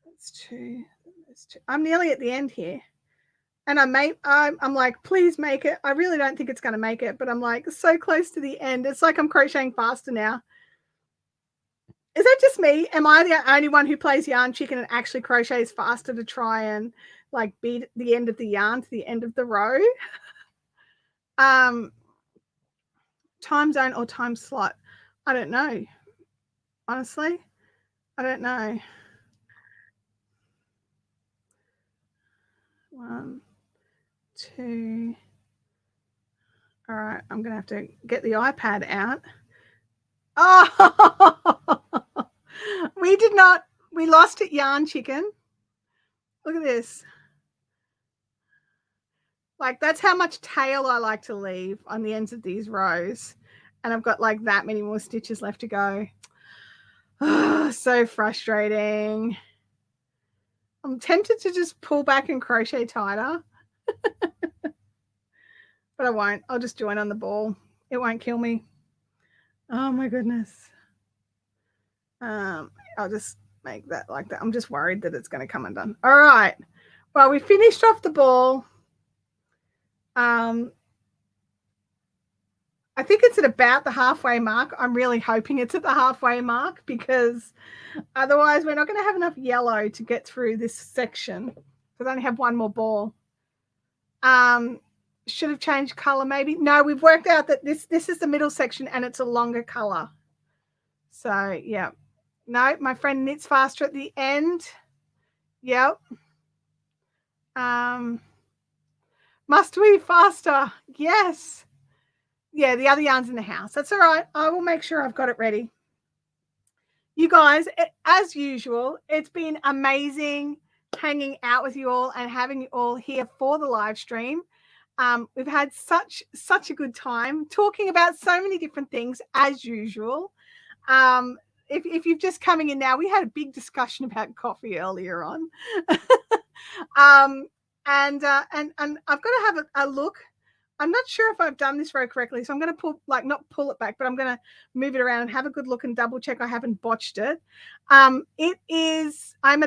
That's two. I'm nearly at the end here. And I'm like, please make it. I really don't think it's going to make it, but I'm like so close to the end. It's like I'm crocheting faster now. Is that just me? Am I the only one who plays yarn chicken and actually crochets faster to try and like beat the end of the yarn to the end of the row? Time zone or time slot? I don't know. Honestly, I don't know. 1, 2. All right, I'm going to have to get the iPad out. Oh, we lost it, yarn chicken. Look at this. Like, that's how much tail I like to leave on the ends of these rows. And I've got like that many more stitches left to go. Oh, so frustrating. I'm tempted to just pull back and crochet tighter. But I won't. I'll just join on the ball. It won't kill me. Oh my goodness. I'll just make that like that. I'm just worried that it's going to come undone. All right. Well, we finished off the ball. I think it's at about the halfway mark. I'm really hoping it's at the halfway mark, because otherwise we're not going to have enough yellow to get through this section, because I only have one more ball. Should have changed color maybe. No, we've worked out that this is the middle section and it's a longer color. So yeah. No, my friend knits faster at the end. Yep. Must we faster? Yes. Yeah, the other yarn's in the house. That's all right. I will make sure I've got it ready. You guys, as usual, it's been amazing hanging out with you all and having you all here for the live stream. We've had such a good time talking about so many different things as usual. If you're just coming in now, we had a big discussion about coffee earlier on. And I've got to have a look. I'm not sure if I've done this row correctly, so I'm going to not pull it back, but I'm going to move it around and have a good look and double check I haven't botched it. I'm at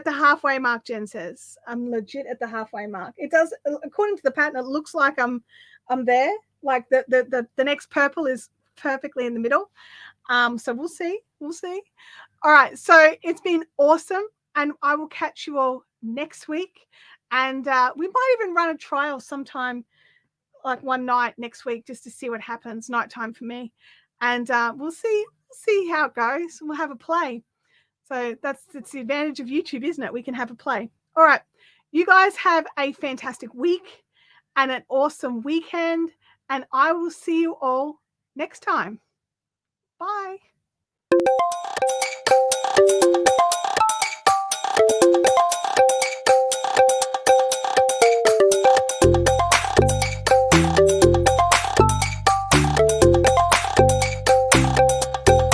the halfway mark, Jen says. I'm legit at the halfway mark. It does, according to the pattern, it looks like I'm there. Like the next purple is perfectly in the middle. So we'll see. All right. So it's been awesome, and I will catch you all next week. And we might even run a trial sometime like one night next week just to see what happens. Nighttime for me, and we'll see how it goes. We'll have a play. So that's the advantage of YouTube, isn't it? We can have a play. All right, you guys have a fantastic week and an awesome weekend, and I will see you all next time. Bye.